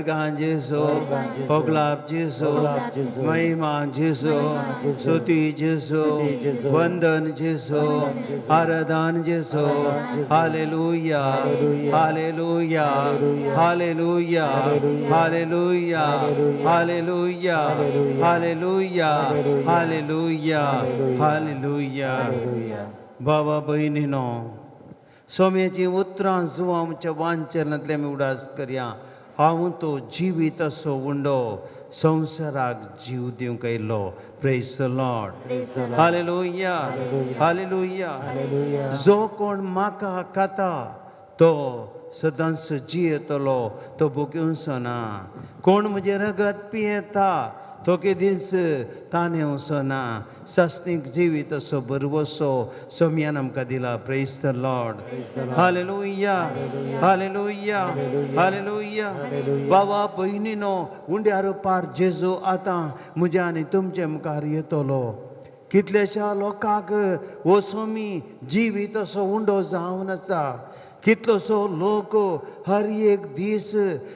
Organ जेसो, होगलाप जेसो, महिमा जेसो, स्तुति जेसो, वंदन जेसो, आराधन जेसो, hallelujah, hallelujah, hallelujah, hallelujah, hallelujah, hallelujah, hallelujah, hallelujah. भावा बहिणीनो, सोम्याची उतरां जुवां आमच्या वांचनांतले आमी उडास करया. हांव तो जिवीत असो उंडो संवसाराक जीव दिवंक येयलो. Praise the Lord. Hallelujah, hallelujah. जो कोण म्हाका खाता तो सदांच जियेतलो, तो भुकेवचो ना. कोण म्हजे रगत पियेता तो केदीस ताणें वचो ना. सस्तीक जिवीत असो बरवसो सोम्यान आमकां दिला. Praise the Lord. Hallelujah, hallelujah, hallelujah. बाबा भयणीनो, उंड्यार पार जेजू आतां म्हज्या आनी तुमचे मुखार येतलो. कितलेशा लोकांक हो सोमी जिवीत असो उंडो जावन आसा. कितलोसो लोक हर एक दीस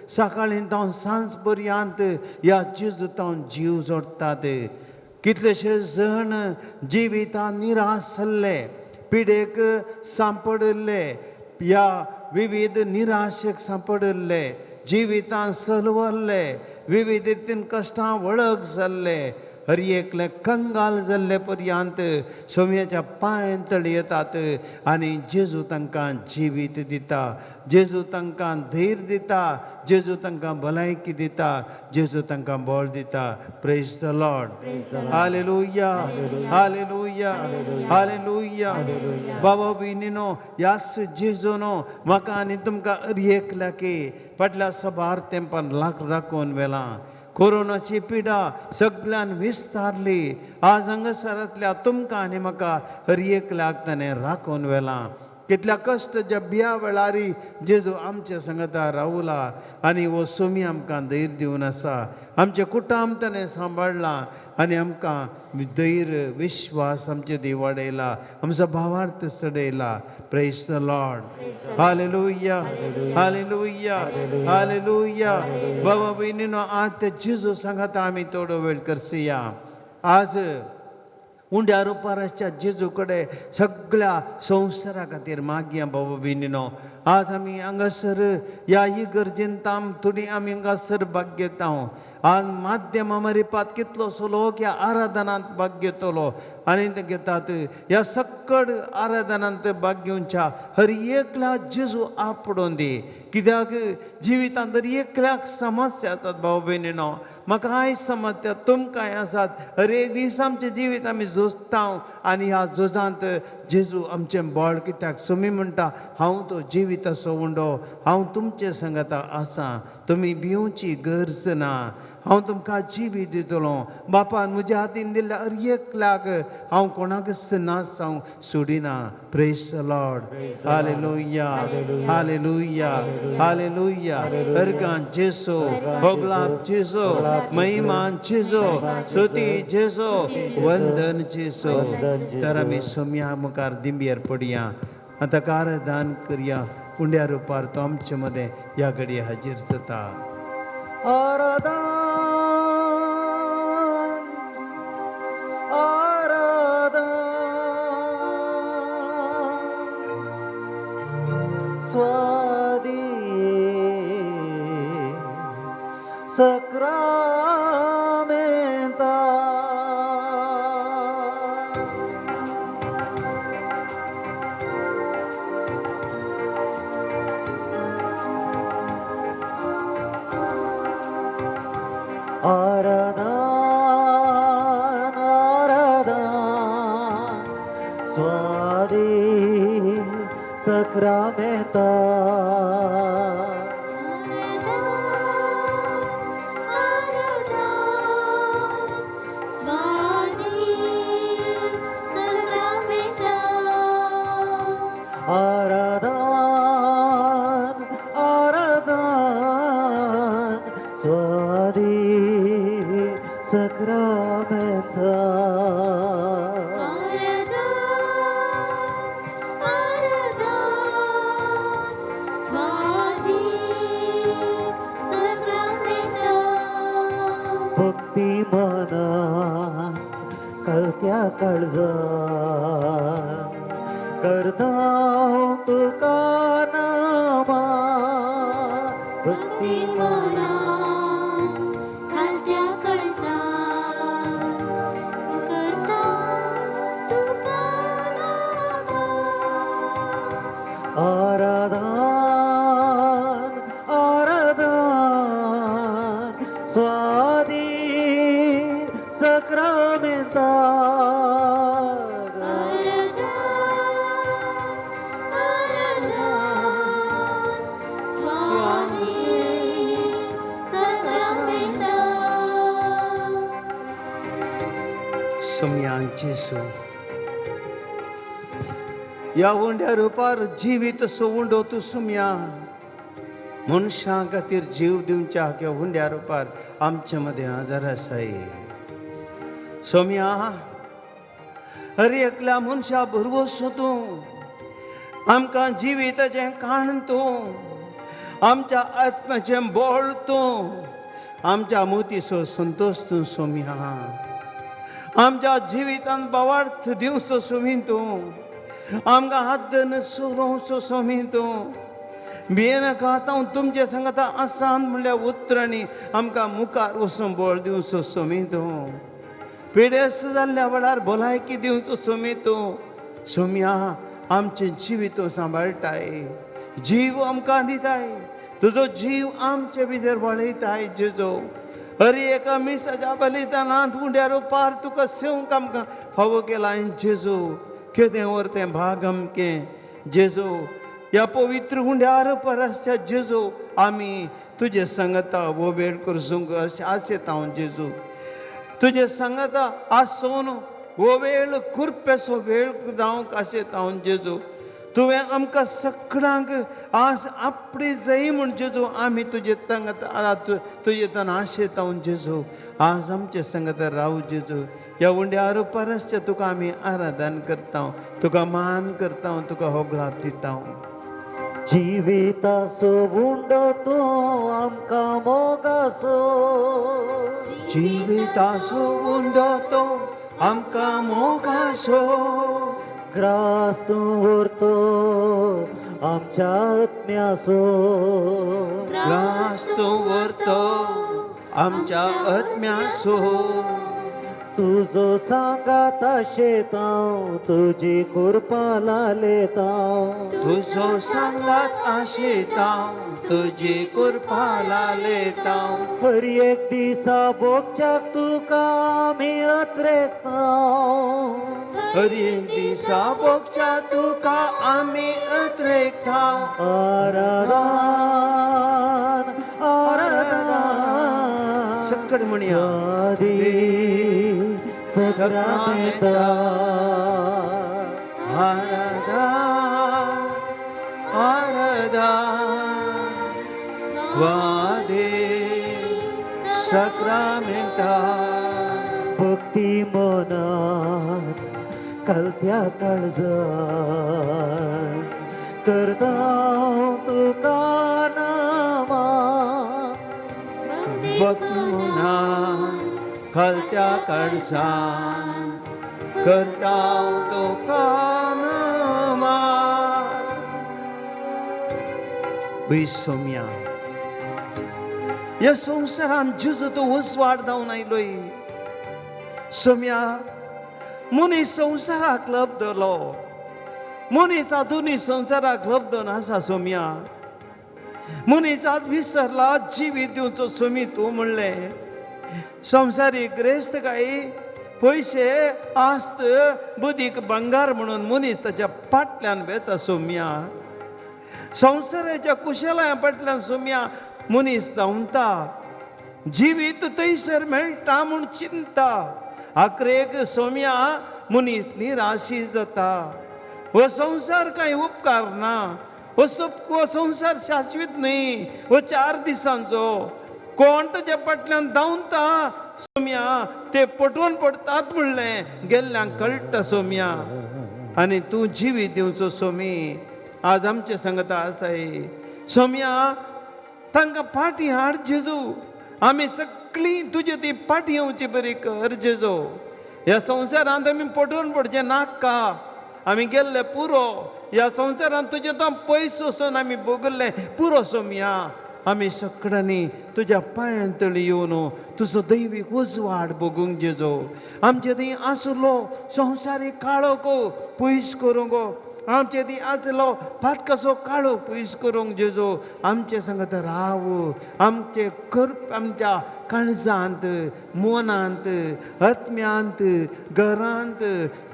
सकाळीं तावन सांज पर्यंत ह्या जेजूतान जीव जोडटात. कितलेशे जण जिवितान निराश जाल्ले, पिडेक सांपडले, ह्या विविध निराशेक सांपडले, जिवितान सलवल्ले, विविध रितीन कश्टां वळख जाल्ले, हर एकले कंगाल जाल्ले पर्यंत सोम्याच्या पांय तळी येतात आनी जेजू तांकां जिवीत दिता. जेजू तांकां धैर्य दिता. जेजू तांकां भलायकी दिता. जेजू तांकां बळ दिता. Praise the Lord. Hallelujah, hallelujah, hallelujah. बाबा भयणीनो, ह्याच जेजूनो म्हाका आनी तुमकां हर एकल्याकी फाटल्या सबार तेंपान राखून व्हेला. कोरोनाची पिडा सगळ्यान विस्तारली. आज हांगासरांतल्या तुमकां आनी म्हाका हर एकल्याक ताणें राखून व्हेला. कितल्या कश्टाच्या बिया वेळारी जेजू आमच्या संगता रावला आनी हो सोमी आमकां धैर्य दिवन आसा. आमचें कुटुंब ताणें सांबाळलां आनी आमकां धैर्य विश्वास आमचे दी वाडयला. आमचो भावार्थ चडयला. Praise the Lord. Hallelujah, hallelujah, hallelujah. बाबा भयणीनो, आज ते जेजू सांगाता आमी थोडो वेळ करसिया. आज उंड्या रुपाराच्या जेजू कडेन सगळ्या संवसारा खातीर मागया. बाबा भयणीनो, आज आमी हांगासर ह्या इगर्जेंत थोडी आमी हांगासर भाग घेता. आज माध्यमा मारिपात कितलोसो लोक ह्या आराधनांत भाग घेतलो आनी ते घेतात. ह्या सकड आराधनांत भाग घेवच्या हर एकल्या जेजू आपडोवन दी. कित्याक जिवितांत हर एकल्याक समस्या आसात. भाव भयणीनो, म्हाकाय समस्या, तुमकांय आसात. हर एक दीस आमचें जिवीत आमी झुजता आनी ह्या झुजांत जेजू आमचें बळ. कित्याक सोमी म्हणटा, हांव तो जिवीत असो उंडो, हांव तुमचे संगता आसा. तुमी भिवची गरज ना. हांव तुमकां जिवीत दितलो. बापान म्हज्या हातीन दिल्ल्या हर एकल्याक हांव कोणाकच नास हांव सोडिना. Praise the Lord. Hallelujah, hallelujah, hallelujah. अर्गान जेसो, होगलाप जेसो, महिमान जेसो, स्तुती जेसो, वंदन जेसो. तर आमी सोम्या मुखार दिंब्यार पडया. आतां कारदान करया. उंड्या रुपार तो आमचे मदें ह्या घडये हाजीर जाता. आराधन, आराधन, स्वादी सक्रामेंता. आराधन, आराधन, स्वादी सक्रामेंता. आराधन, आराधन, स्वादी सक्रामेंता. आराधन, आराधन, स्वादी सक्रामेंता. कळत्या काळजान करता तुका नामा भक्ती मना खालच्या कळसात करता तुका नामा. आराधन आराधन स्वाधीन सक्रामेंता Jesu या उंड्या रुपार जिवीत सोवंडो तू सुम्या मनशां खातीर जीव दिवच्या ह्या उंड्या रुपार आमचे मध्ये हजर आसाय सोम्या हर एकल्या मनशा भरवोसो तूं आमकां जिविताचें काण तूं आमच्या आत्म्याचें बोळ तूं आमच्या मोतीचो संतोष तूं सोम्या आमच्या जिवितान बवार्थ दिवचो सोमी तूं आमकां हातन सोरोवचो सोमी तूं भियेनाका हांव तुमचे सांगता आसान म्हणल्यार उतरांनी आमकां मुखार वचून बोळ दिवचो सोमी तूं पिडेस्त जाल्ल्या वेळार भलायकी दिवचो सोमी तूं सोम्या आमचें जिवीत तूं सांबाळटाय जीव आमकां दिताय तुजो जीव आमचे भितर वळयताय जेजो हर एका मिसाच्या बलिदानांत उंड्या रुपार तुका सेवंक आमकां फावो केला जेजू केदें व्हरतें भाग अमकें जेजू ह्या पवित्र उंड्या रुपार आसच्या जेजू आमी तुजे सांगता वो वेळ करसूंक अशें आशेता हांव जेजू तुजे सांगता आसोन वो वेळ कुरपेसो वेळ जावंक आशेता हांव जेजू तुवें आमकां सगळ्यांक आज आपणी जाय म्हूण जेजू आमी तुजे सांगता तुजे तन आशेता हांव जेजू आज आमचे सांगता राव जेजू ह्या उंड्या रुपारसच्या तुका आमी आराधन करता तुका मान करता तुका होगळाप दिता जिवितासो उंडो तूं आमकां मोगासो जिवितासो उंडो तो आमकां मोगासो ग्रास तूं व्हरतो आमच्या आत्म्यासो ग्रास तूं व्हरतो आमच्या आत्म्यासो तुजो सांगात आशेतां तुजी कृपा लालेतां तुजो सांगात आशेता तुजी कृपा लालेता हर एक दिसा भोगच्याक तुका आमी अत्रेकतां हर एक दिसा भोगच्या तुका आमी अत्रेकता आराधन आराधन सक्कड म्हणया सक्रामेंता आराधन आराधन स्वादे सक्रामेंता भक्ती मनात कळत्या काळजान करता तुका नामा भक्ती मना खालत्या काळजान करता तुका नामा सोम्या ह्या संवसारान जुजो तो उसवाड जावन आयलोय सोम्या मनीस संवसाराक लब्धलो मनीस आधुनीक संवसाराक लब्धन आसा सोम्या मनीस आज विसरला जिवीत दिवचो सोमी तूं म्हणलें संवसारीक ग्रेस्त काय पयशे आस्त बुदीक बंगार म्हणून मनीस ताच्या फाटल्यान वेता सोम्या संवसाराच्या कुशलाया फाटल्यान सोम्या मनीस धांवता जिवीत थंयसर मेळटा म्हूण चिंता आखरेक सोम्या मनीस निराशी जाता हो संवसार कांय उपकार ना हो संवसार शाश्वत न्ही हो 4 दिसांचो कोण ताच्या फाटल्यान धांवता सोम्या ते पटवून पडटात म्हणलें गेल्ल्यांक कळटा सोम्या आनी तूं जिवीत दिवचो सोमी आज आमचे सांगता आसाय सोम्या तांकां फाटीं हाड जेजू आमी सगळीं तुजे ती फाटीं येवची बरी कर जेजो ह्या संवसारांत आमी पटून पडचे नाका आमी गेल्ले पुरो ह्या संवसारांत तुजे तो पयस वचून आमी भोगल्ले पुरो सोमया आमी सगळ्यांनी तुज्या पांयां तळी येवन तुजो दैवीक उजवाड भोगूंक जेजो आमचे थंय आसलो संवसारीक काळोख पयस करूंक आमचे ती आसलो फातकसो काळो पयस करूंक जेजो आमचे संगत राव आमचे आमच्या काळजांत मनांत आत्म्यांत घरांत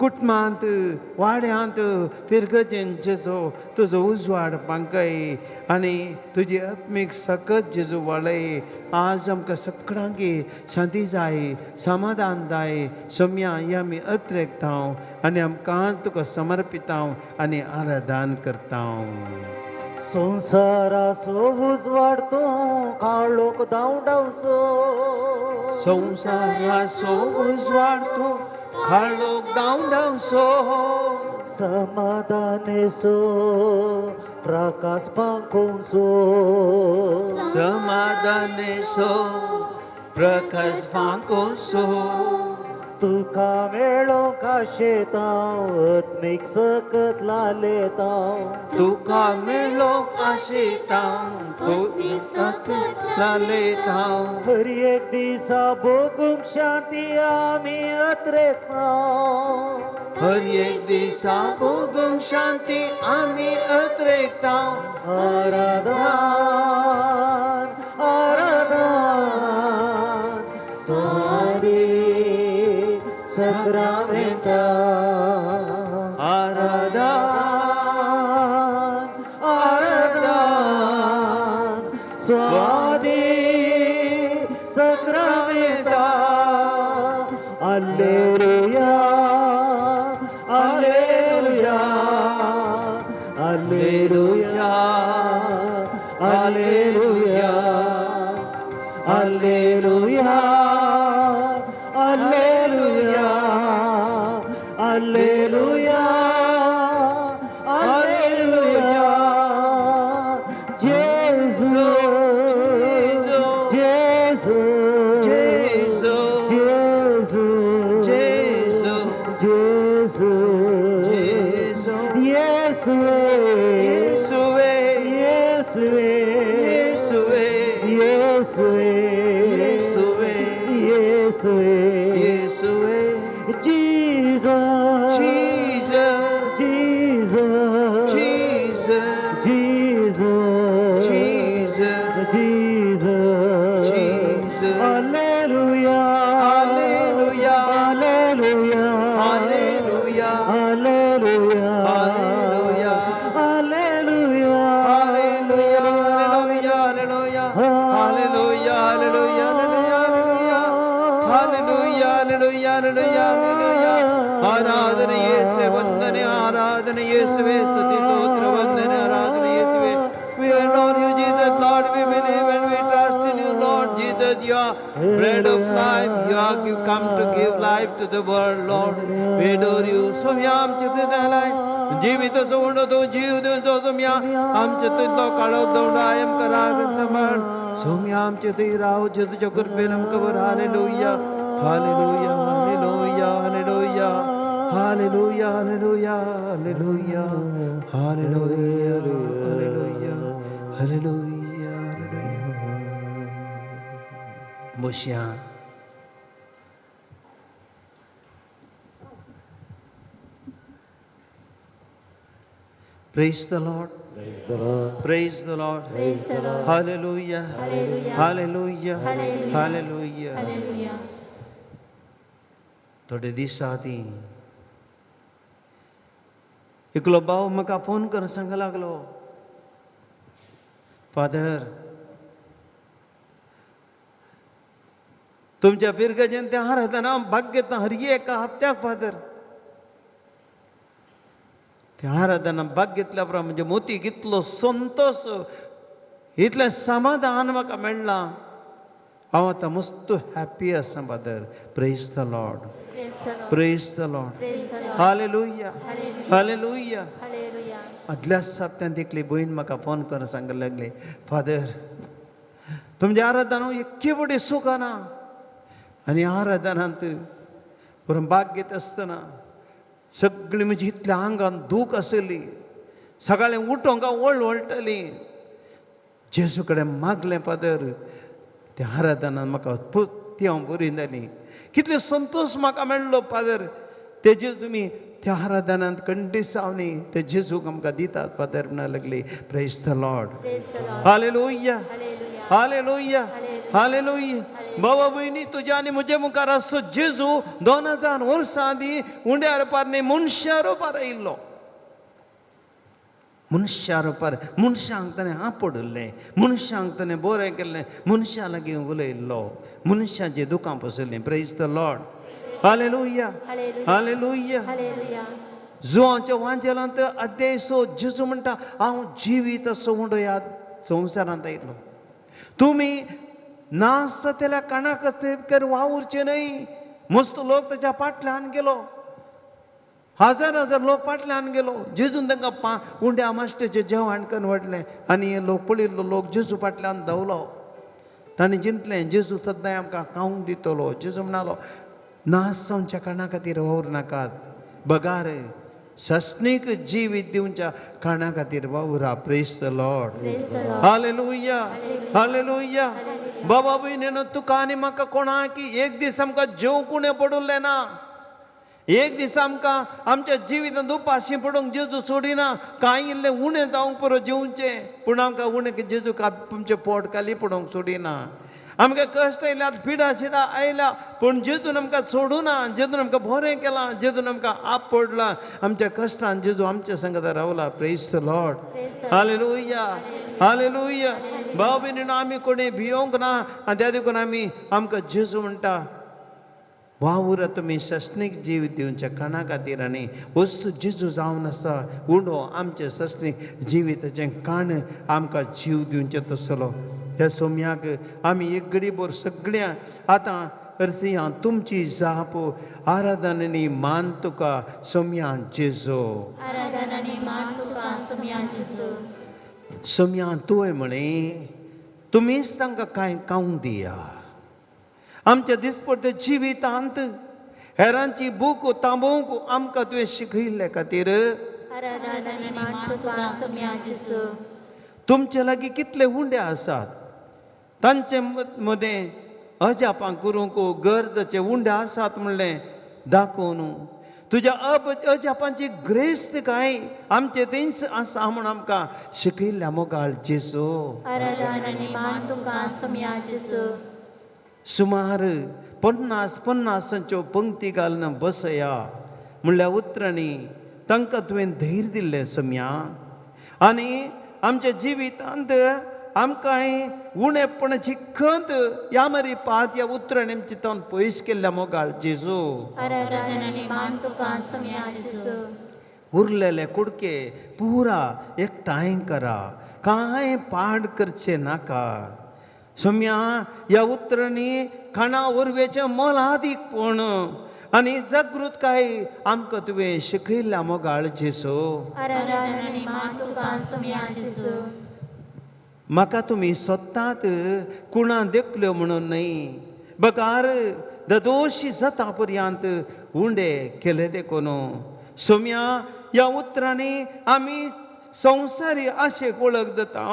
कुटुंबांत वाड्यांत फिरगजेन जेजो तुजो उजवाड पांकय आनी तुजी आत्मीक सकत जेजो वळय आज आमकां सगळ्यांक शांती जाय समाधान जाय सोम्या ही आमी अत्रेकता आनी आमकां तुका समर्पिता आनी आराधन करता संसाराचो उजवाडतो काळोख धांवडावचो संसाराचो उजवाड तूं काळोख धांवडावचो समाधानेचो प्रकाश पांकोवचो समाधानेचो प्रकाश फांकोचो तुका मेळो काशेता आत्मीक सकत लालेता तुका मेळो आशेता तूं सकत लालेता हर एक दिसा भोगूंक शांती आमी अत्रेकता हर एक दिसा भोगूंक शांती आमी अत्रेकता आराधन आराधन स्वादी सक्रामेंता आराधन आराधन स्वादी सक्रामेंता Alleluia Alleluia Alleluia Alleluia Alleluia Alleluia Alleluia Alleluia Gesù Gesù Gesù Gesù Gesù Gesù Gesù Yesue Yesue Yesue Yesue Yesue Yesue Yesue Yesue Jesus Jesus Jesus Jesus Jesus Jesus Jesus Jesus Alleluia Alleluia Alleluia Alleluia Alleluia Alleluia Alleluia Alleluia Alleluia Alleluia Alleluia Alleluia Alleluia Alleluia आराधन येशुवे वंदन आराधन येशुवे स्तुति स्तोत्र वंदन आराधन येशुवे we adore you Jesus Lord we believe and we trust in you Lord Jesus you are bread of life you are come to give life to the world Lord we adore you Saumya आमचे तुझ्यालाय जीवित सोडून तो जीव देऊन सोम्या आमचे तुझो काळोख दौडायम करा संभाळ सोम्या आमचे तुझी राव तुझ्या कृपेनं कवर hallelujah hallelujah hallelujah hallelujah hallelujah hallelujah hallelujah hallelujah hallelujah hallelujah बसया Praise the Lord. Praise the Lord Praise the Lord. Praise the Lord. Hallelujah. Hallelujah. Hallelujah. Hallelujah. Hallelujah. Hallelujah. थोडे दीस आदी एकलो भाव म्हाका फोन करून सांगूंक लागलो फादर तुमच्या फिरगजेन त्या आराधना भाग घेता हर एका हप्त्याक फादर त्या आराधना भाग घेतल्या प्रमाणे म्हणजे मोती कितलो संतोष इतलें समाधान म्हाका मेळ्ळां हांव आतां मस्त हॅप्पी आसा father praise the Lord Praise the Lord. Praise the Lord Praise the Lord. Hallelujah Hallelujah. Hallelujah Hallelujah. आदल्या सप्त्यान देखली भयण म्हाका फोन करून सांगूंक लागली फादर तुमच्या आराधना इतकी बडी सुख ना आनी आराधनांत पूण बाग घेत आसतना सगळीं म्हजी इतल्या आंगान दूख आसली, सकाळीं उठोंक वळटली. जेजू कडेन मागलें फादर, त्या आराधनान म्हाका ती हांव बरी जाली. कितले संतोश म्हाका मेळ्ळो फादर. तेजे तुमी त्या आराधनांत कंटिसावनी ते जेजूक आमकां दितात फादर म्हणूंक लागली. Praise the Lord. Hallelujah, hallelujah, hallelujah. बाबा भयणी, तुज्या आनी म्हजे मुखार असो जेजू 2000 वर्सां आदीं उंड्या रुपार न्ही मनशा रुपार आयिल्लो. मनशा रुपार मनशांक ताणें आपडलें, मनशांक ताणें बरें केल्लें, मनशां लागीं उलयल्लो, मनशांची दुखां पसरलीं. Praise the Lord. Hallelujah, hallelujah. जुवांच्या वांजेलांत अध्याय 6 जेजू म्हणटा, हांव जिवीत असो उंडो ह्या संवसारांत आयिल्लो. तुमी नास जातल्या काणा कशें वावुरचे न्हय. मस्त लोक ताच्या फाटल्यान गेलो, हजार हजार लोक फाटल्यान गेलो. जेजून तांकां उंड्या आमाश्ट्याचें जेवण करून वाडलें. आनी हे लोक पळयल्लो लोक जेजू फाटल्यान धांवलो. ताणें चिंतलें जेजू सद्दां आमकां खावंक दितलो. जेजू म्हणालो, नास जावच्या काणा खातीर वावर नाकात, बगार सस्नीक जिवीत दिवच्या काणा खातीर वावुरा. Praise the Lord. Hallelujah, hallelujah. बाबा भयणीनो, तुका आनी म्हाका कोणाकी एक दीस आमकां जेवंक उणें पडुल्लें ना. एक दीस आमकां आमच्या जिवितांत उपाशी पडूंक जेजू सोडिना. कांय इल्लें उणें जावंक पुरो जेवचें, पूण आमकां उणें जेजूक आमचें पोट खाली पडोवंक सोडिना. आमकां कश्ट आयल्यात, पिडा शिडा आयल्या, पूण जेजून आमकां सोडूना. जेजून आमकां बरें केलां, जेजून आमकां आपडलां. आमच्या कश्टान जेजू आमच्या संगत रावला. Praise the Lord. Hallelujah, hallelujah. भाव भयणीनो, आमी कोणी भियोंक ना. आनी त्या देखून आमकां जेजू म्हणटा, वावुरा तुमी सस्नीक जीव दिवच्या काणा खातीर. आनी वस्तू जेजू जावन आसा उंडो आमचे सस्नीक जिविताचें काण आमकां जीव दिवचें तसलो. त्या सोम्याक आमी एक घडीभर सगळ्यां आतां अर्थियां तुमची जाप आराधनांनी मान तुका सोम्या जेजू. आराधनांनी मान तुका सोम्या जेजू. सोम्या तुवें म्हणे, तुमीच तांकां कांय खावंक दिया. आमच्या दिसपट्टे जिवितांत हेरांची भूक तांबोवंक आमकां तुवें शिकयल्ले खातीर आराधनांनी मान तुका सोम्या जेजू. तुमचे लागीं कितले उंडे आसात, तांचे मदें अजापां करूंक गरजेचे उंडे आसात म्हणलें दाखोवन तुज्या अजापांची ग्रेस्तकाय आमचे थंयच आसा म्हूण आमकां शिकयल्ल्या मोगाळ जेजू. आराधनांनी मान तुका सोम्या जेजू. सुमार 50-50च्यो पंक्ती घालून बसया म्हणल्या उतरांनी तांकां तुवें धैर्य दिल्लें सोम्या. आनी आमच्या जिवितांत आमकांय उणेपणाची खंत ह्या मारी पात ह्या उतरांनी आमची तोंड पयस केल्ल्या मोगाळ जेजू. आराधनांनी मान तुका सोम्या जेजू. उरलेले कुडके पुरा एकठांय करा, कांय पाड करचे नाका. सोम्या, ह्या उतरांनी खाणा उर्वेचें मोलादीकपण आनी जागृतकाय आमकां तुवें शिकयल्या मोगाळ जेजू. आराधनांनी मान तुका सोम्या जेजू. म्हाका तुमी सोदतात कुणां देखल्यो म्हणून न्हय, बकार दोशी जाता पर्यंत उंडे केले देखून. सोम्या, ह्या उतरांनी आमी संवसारी आशेक वळख दिता,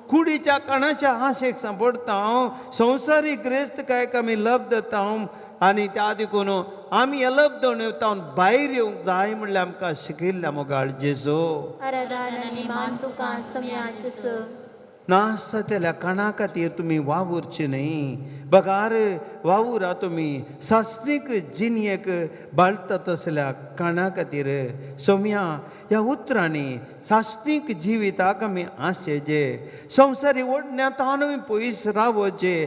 कुडीच्या काणाच्या आशेक सांपडता, संवसारी ग्रेस्तकायक आमी लब दिता. आनी त्या देखून आमी हे लब दोणेवतावन भायर येवंक जाय म्हणल्यार आमकां शिकयल्ल्या मोगाळ जेजू. आराधनांनी मान तुका सोम्या जेजू. नास जातल्या काणा खातीर तुमी वावुरचे न्हय, बगार वावुरा तुमी सासरीक जिणयेक बाळटा तसल्या काणा खातीर. सोम्या, ह्या उतरांनी सासरीक जिविताक आमी आशेचे, संवसारी ओडण्यातान आमी पयस रावचे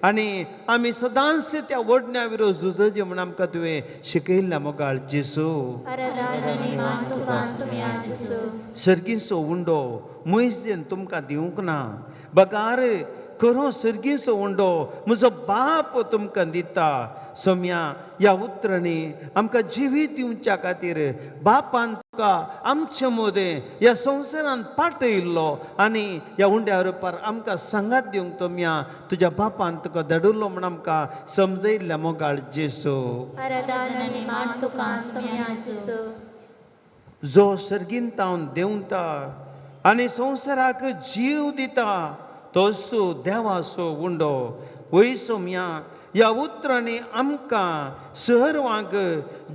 आनी आमी सदांच त्या ओडण्या विरोध झुजचे म्हूण आमकां तुवें शिकयल्ल्या मोगाळ जेजू. आराधनांनी मान तुका सोम्या जेजू. सर्गीचो उंडो मयजेन तुमकां दिवंक ना, बगार करो सर्गीचो उंडो म्हजो बाप तुमकां दिता. सोम्या ह्या उतरांनी आमकां जिवीत दिवच्या खातीर बापान तुका आमचे मोदें ह्या संवसारान पाठयल्लो आनी ह्या उंड्या रुपार आमकां सांगात दिवंक तोम्या तुज्या बापान तुका धाडिल्लो म्हण आमकां समजयल्ल्या मोगाळ जेसू. आराधन आनी मान तुका सोम्या जेसू. जो सर्गींतावन देंवता आनी संवसाराक जीव दिता तोसो देवाचो उंडो. वय सोम्या ह्या उतरांनी आमकां सर्वांक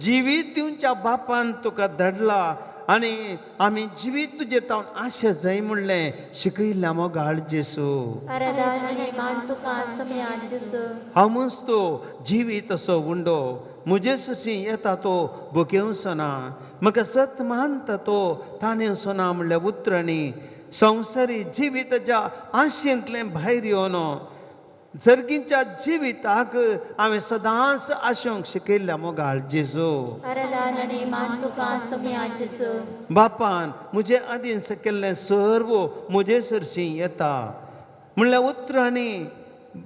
जिवीत दिवच्या बापान तुका धाडला आनी आमी जिवीत तुजे तावन आशा जाय म्हणलें शिकयल्या मोगाळ जेसू. आराधन आनी मान तुका सोम्या जेसू. हांव मस्तो जिवीत असो उंडो म्हजे सुशी येता तो बोकेवचो ना. म्हाका सत मानता तो ताणेवचो ना म्हणल्या उतरांनी संवसारी जिविताच्या आशेंतलें भायर येवन सर्गीच्या जिविताक हांवें सदांच आशोंक शिकयल्ल्या मोगाळ जेसू. आराधन आनी मान तुका सोम्या जेसू. बापान म्हजे आदीन केल्लें सर्व म्हजे सरशी येता म्हणल्या उतरांनी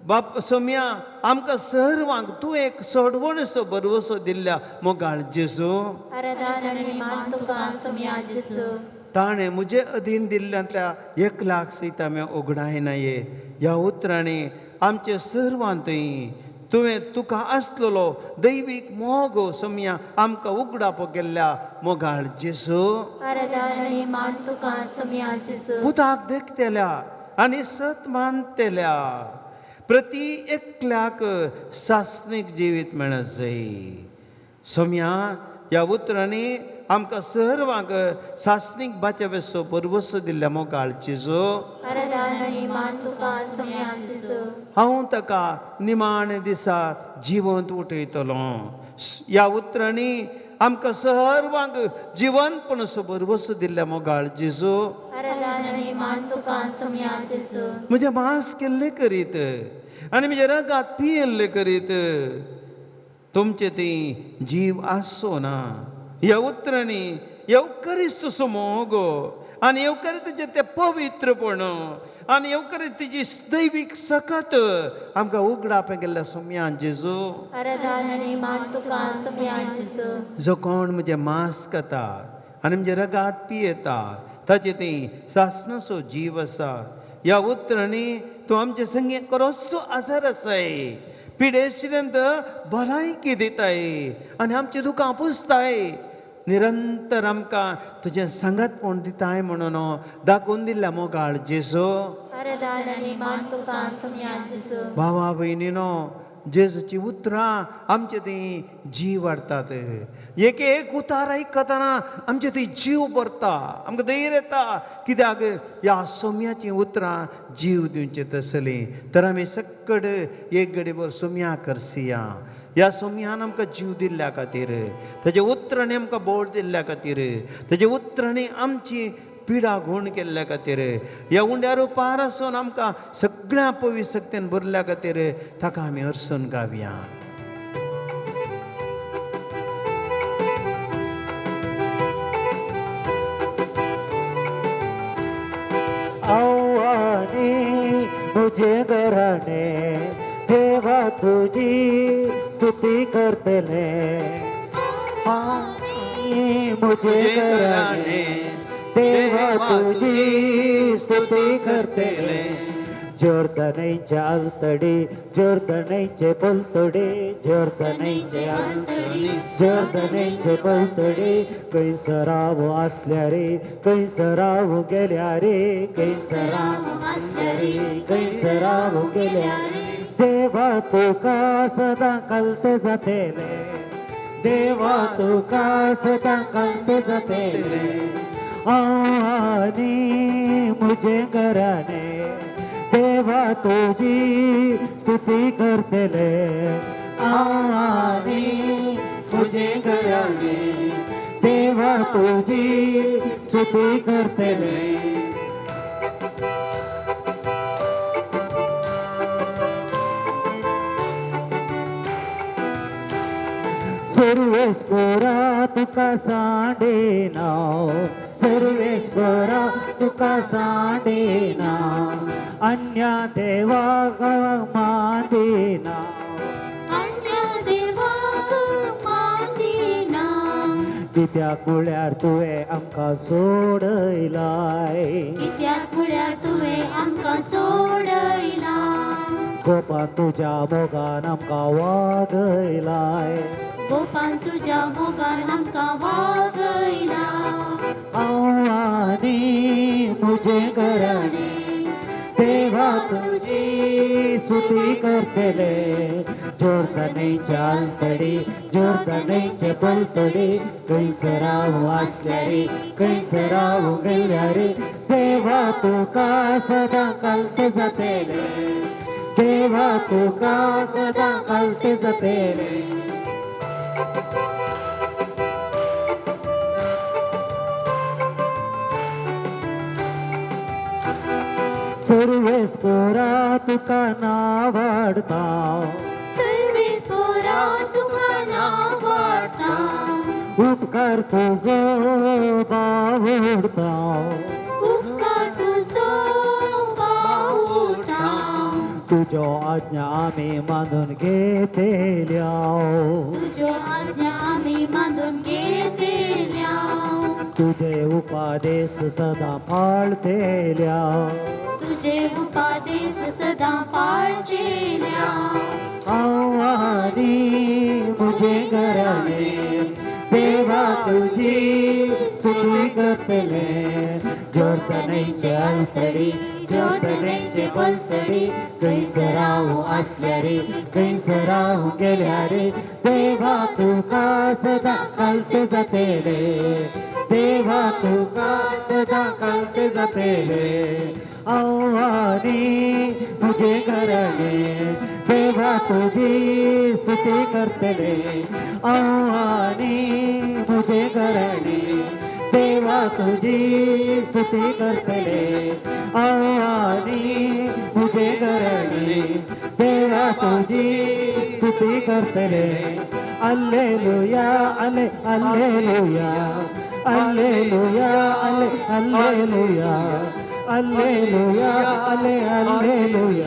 बाप सोम्या आमकां सर्वांक तूं एक सोडवण असो बरवसो दिल्ल्या मोगाळ जेसू. आराधन आनी मान तुका सोम्या जेसू. ताणें म्हजे अधीन दिल्ल्यांतल्या 1,00,000 सयत हांवें उगडाय नाये. ह्या उतरांनी आमचे सर्वांतय तुवें तुका आसलेलो दैवीक मोग सोम्या आमकां उगडाप केल्ल्या मोगाळ जेसू. आराधन आनी मान तुका सोम्या जेसू. पुताक देखतेल्या आनी सत मानतेल्या प्रती एकल्याक सासणीक जिवीत मेळत जाय. सोम्या ह्या उतरांनी आमकां सर्वांक सासणीक बाच्या वेसो परवसो दिल्ल्या मोगाळ जेसू. आराधन आनी मान तुका सोम्या जेसू. हांव ताका निमाणे दिसा जिवंत उठयतलो. ह्या उतरांनी आमकां सर्वांक जिवंतपण असो बरवसो दिल्ल्या मोगाळ जेसू. आराधन आनी मान तुका सोम्या जेसू. म्हजें मांस केल्लें करीत आनी म्हजे रगात पियेल्ले करीत तुमचे ती जीव आसो ना. ह्या उतरांनी येवकारिस्त मोग आनी येवकारितेचें तें पवित्रपण आनी येवकारितेची दैवीक सकत आमकां उगडाप गेल्ल्या सोम्या जेसू. आराधन आनी मान तुका सोम्या जेसू. जो कोण म्हजें मांस खाता आनी म्हजे रगात पियेता ताचे ती सासणाचो जीव आसा. ह्या उतरांनी तूं आमचे संगे कसो आजार आसाय पिडेशिरंत भलायकी दिताय आनी आमचे दुखां पुसताय. निरंतर आमकां तुजें सांगातपण दिताय म्हणून दाखोवन दिल्ल्या मोगाळ जेसू. आराधन आनी मान तुका सोम्या जेसू. भावा भयणीनो जेजूची उतरां आमचे ती जीव वाडटात. एक एक उतार आयकतना आमचे ती जीव भरता आमकां धैर्य येता. कित्याक ह्या सोम्याची उतरां जीव दिवचे तसली तर आमी सक्कड एक घडीभर सोम्या करसिया. ह्या सोम्यान आमकां जीव दिल्ल्या खातीर ताचे उतरांनी आमकां बोड दिल्ल्या खातीर ताचे उतरांनी आमची पिडा घोण केल्ल्या खातीर ह्या उंड्या रुपार आसून आमकां सगळ्या पवित्रतेन भरल्या खातीर ताका आमी हरसून गावया. आव्हाने मुझे घराणे देवा तुझी स्तुती करतले. मुझे घराणे देवा तुझी स्तुती करतले. जोर्दनेचे आलतडी जोर्दनेचे बोलतडे जोर्दनेचे आलतडी जोर्दनेचे बोलतडे कैसराव असल्या रे कैसराव गेल्या रे कैसराव असल्या रे कैसराव गेल्या रे. देवा तुका सदा कळते जातेले देवा तुका सदा कळते जातेले. आणि मुझे घराणे देवा तुझी स्तुती करतले. आणि मुझे घराणे देवा तुझी स्तुती करतले. सर्वेस्परा तुका सांडेना सर्वेस्परा तुका सांडेना अन्य देवाक मानिना अन्य देवाक मानिना कित्याक म्हळ्यार तुवें आमकां सोडयलाय कित्याक म्हळ्यार तुवें आमकां सोडयला गोपान तुज्या मोगान आमकां वागयलाय गोपान तुज्या मोगान आमकां वागयला हांव आनी म्हजें घराणें देवा तुजी स्तुती करतले जोर्दानेचे आलतडी जोर्दानेचे पलतडी खंयसर हांव आसल्यार खंयसर हांव गेल्यार देवा तुका सदां कालते जातले देवा तुका सदां कालते जातले सर्वेस्परा तुका नावाडता सर्वेस्परा तुका नावाडटा उपकार तुजो बावडता उपकार तुजो बावडटा तुज्यो आज्ञा आमी मानून घेतल्या तुज्यो आज्ञा आमी मानून घेतल्या तुजे उपादेश सदां पाळतेल्या तुझे उपादेश सदा पाळतेल्या हांव आनी म्हजें घराणें देवा तुजी स्तुती करतले जोर्दानेचे आलतडी जोर्दानेचे पलतडी खंयसर हांव आसल्यार खंयसर हांव गेल्यार देवा तुका सदां कालते जातले देवा तुका सदां कालते जातले हांव आनी म्हजें घराणें देवा तुजी स्तुती करतले हांव आनी म्हजें घराणें देवा तुजी स्तुती करतले हांव आनी म्हजें घराणें देवा तुजी स्तुती करतले alleluia alle alleluia alleluia alle alleluia alleluia alle alleluia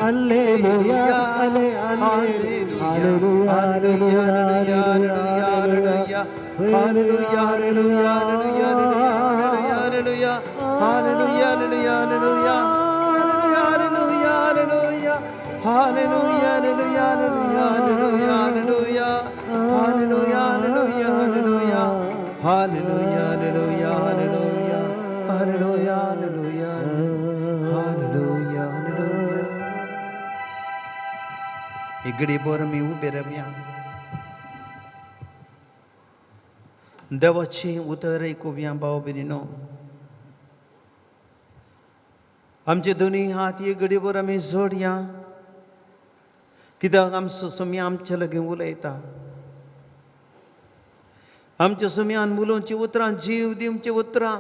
alleluia alle alleluia alleluia alleluia Hallelujah, hallelujah, hallelujah, hallelujah, hallelujah, hallelujah, hallelujah, hallelujah, hallelujah, hallelujah, hallelujah, hallelujah, hallelujah, hallelujah, hallelujah, hallelujah, hallelujah, hallelujah, hallelujah. इगडी बोर मी उभे रम्या देवाची उतर ऐकुया भाव भयणीनो आमचे दोन्ही हात एक घडीभर आमी जोडया कित्याक आमचो सुमी आमचे लगे उलयता आमच्या सुमयान मुलोंची उतरां जीव दिवची उतरां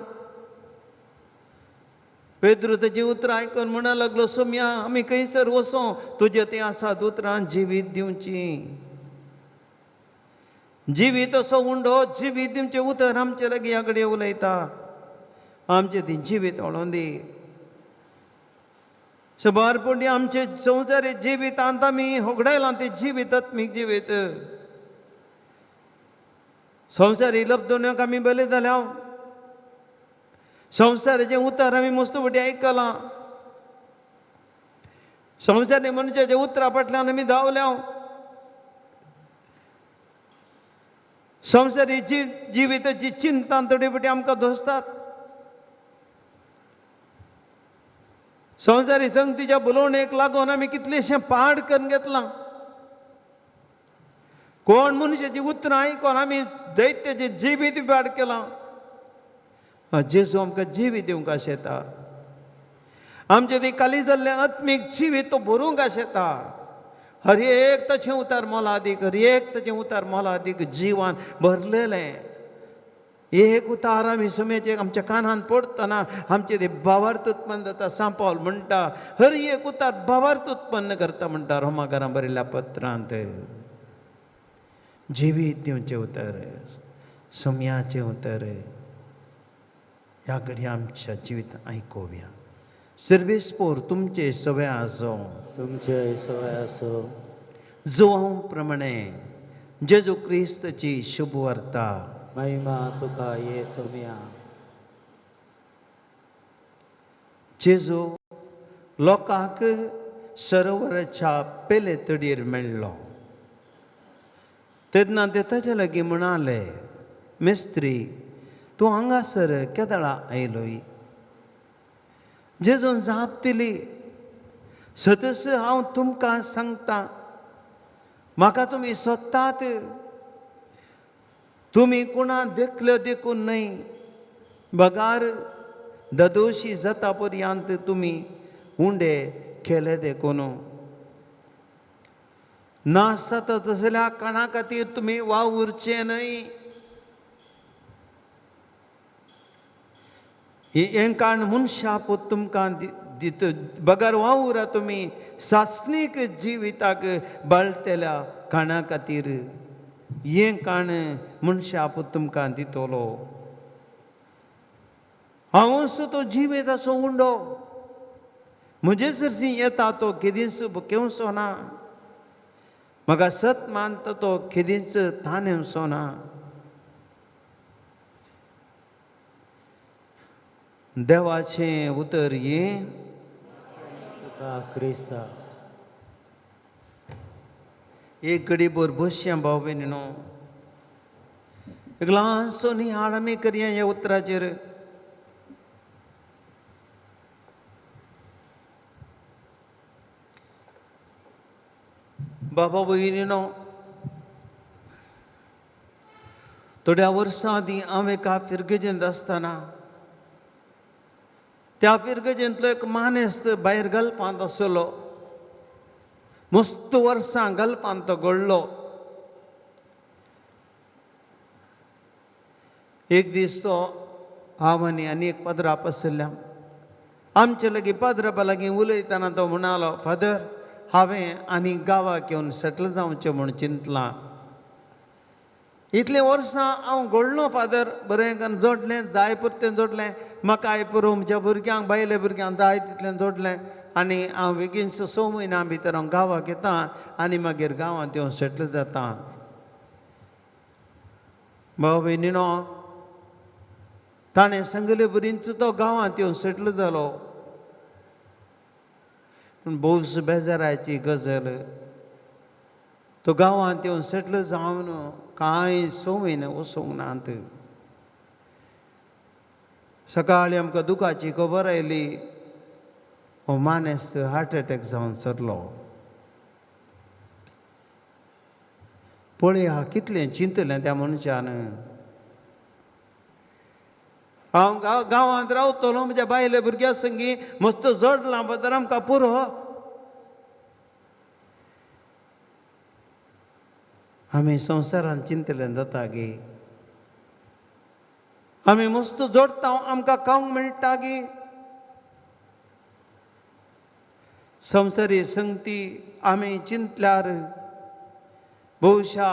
पेद्रू तेजी उतरां आयकून म्हणा लागलो सुमया आमी खंयसर वचों तुजे ते आसात उतरां जिवीत दिवची जिवीत असो उंडो जिवीत दिवचे उतर आमचे लगे ह्या कडेन उलयता आमचे ती जिवीत वळोवन दी शंबर पुंडी आमचे संवसारी जिवितांत आमी होगडायलां ते जिवीत आत्मीक जिवीत संवसारी लब्धोन्याक आमी बले जाल्या संवसाराचें उतर आमी मस्तुपटी आयकलां संवसारी मनशाच्या उतरा फाटल्यान आमी धांवल्या संवसारी जिविताची चिंता तडीपटी आमकां धोसतात संवसारी संगतीच्या बुलोवणेक लागून आमी कितलेशें पाड करून घेतलां कोण मनशाची उतरां आयकोन आमी दैत्याची जिवीत पाड केलां जेजू आमकां जिवीत दिवंक आशेता आमचें ती काली जाल्लें आत्मीक जिवीत तो भरूंक आशेता हर एक ताचें उतार मोलादीक हर एक ताचें उतार मोलादीक जिवान भरलेलें एक उतार आमी समेचे आमच्या कानान पडटना आमचें तें भावार्थ उत्पन्न जाता सांपावल म्हणटा हर एक उतार भावार्थ उत्पन्न करता म्हणटा रोमाकारां बरयल्ल्या पत्रांत जिवीत दिवचें उतर सुमयाचें उतर ह्या घडये आमच्या जिवीत आयकोवया सर्वेस्पोर तुमचे सवय आसो तुमचे सवय असो जोहां प्रमाणे जेजू क्रिस्तची शुभ वार्ता महिमा तुका ये सोम्या जेजू लोकांक सरोवराच्या पेले तडीर मेळ्ळो तेन्ना ते ताचे लागीं म्हणाले मेस्त्री तूं हांगासर केदळा आयलोय जेजून जाप दिली सतस हांव तुमकां सांगतां म्हाका तुमी सोदतात तुमी कोणा देखल्यो देखून न्हय बगार ददोशी जाता पर्यंत तुमी उंडे केले देखून नाश जाता तसल्या काणा खातीर तुमी वावुरचे न्हय हें काण मनशां तुमकां दित बगार वावुरा तुमी सासणीक जिविताक बळतेल्या काणा खातीर हें काण मनशां तुमकां दितलो हांव असो तो जिवीत असो उंडो म्हजे सरसी येता तो केदींच केवसो ना म्हाका सत मानता तो केदींच ताणेवसो ना देवाचें उतर हें तुका क्रिस्ता एक घडी भर बसचें भाव भयणीनो एक ल्हानसो नियाळ आमी करया ह्या उतराचेर बाबा भयणीनो थोड्या वर्सां आदीं हांव एका फिरगेजेंत आसतना त्या फिरगेजेंतलो एक मानेस्त भायर घालपांत आसलो मस्त वर्सां घालपांत तो घडलो एक दीस तो हांव आनी एक पाद्रा बसयल्या आमचे लागीं पाद्रापा लागीं उलयतना तो म्हणालो फादर हांवें आनी गांवाक येवन सेटल जावचें म्हूण चिंतलां इतलें वर्सां हांव घडलो फादर बरें करून जोडलें जाय पुरतें जोडलें म्हाका आयपुरो म्हज्या भुरग्यांक बायले भुरग्यांक जाय तितलें जोडलें आनी हांव बेगीनसो 6 म्हयन्यां भितर हांव गांवाक येता आनी मागीर गांवांत येवन सेटल जाता भाव भयणीनो ताणें सांगले बरींच तो गांवांत येवन सेटल जालो पूण भोवस बेजाराची गजाल तो गांवांत येवन सेटल जावन कांय 6 म्हयने वचूंक नात सकाळीं आमकां दुखाची खबर आयली हो मानेस्त हार्ट एटॅक जावन सरलो पळय कितलें चिंतलें त्या मनशान हांव गांवांत रावतलो म्हज्या बायले भुरग्यां संगी मस्त जोडलां फादर आमकां पुरो आमी संवसारान चिंतलें जाता गे आमी मस्त जोडटा आमकां खावंक मेळटा गे संवसारी संगती आमी चिंतल्यार भोवशा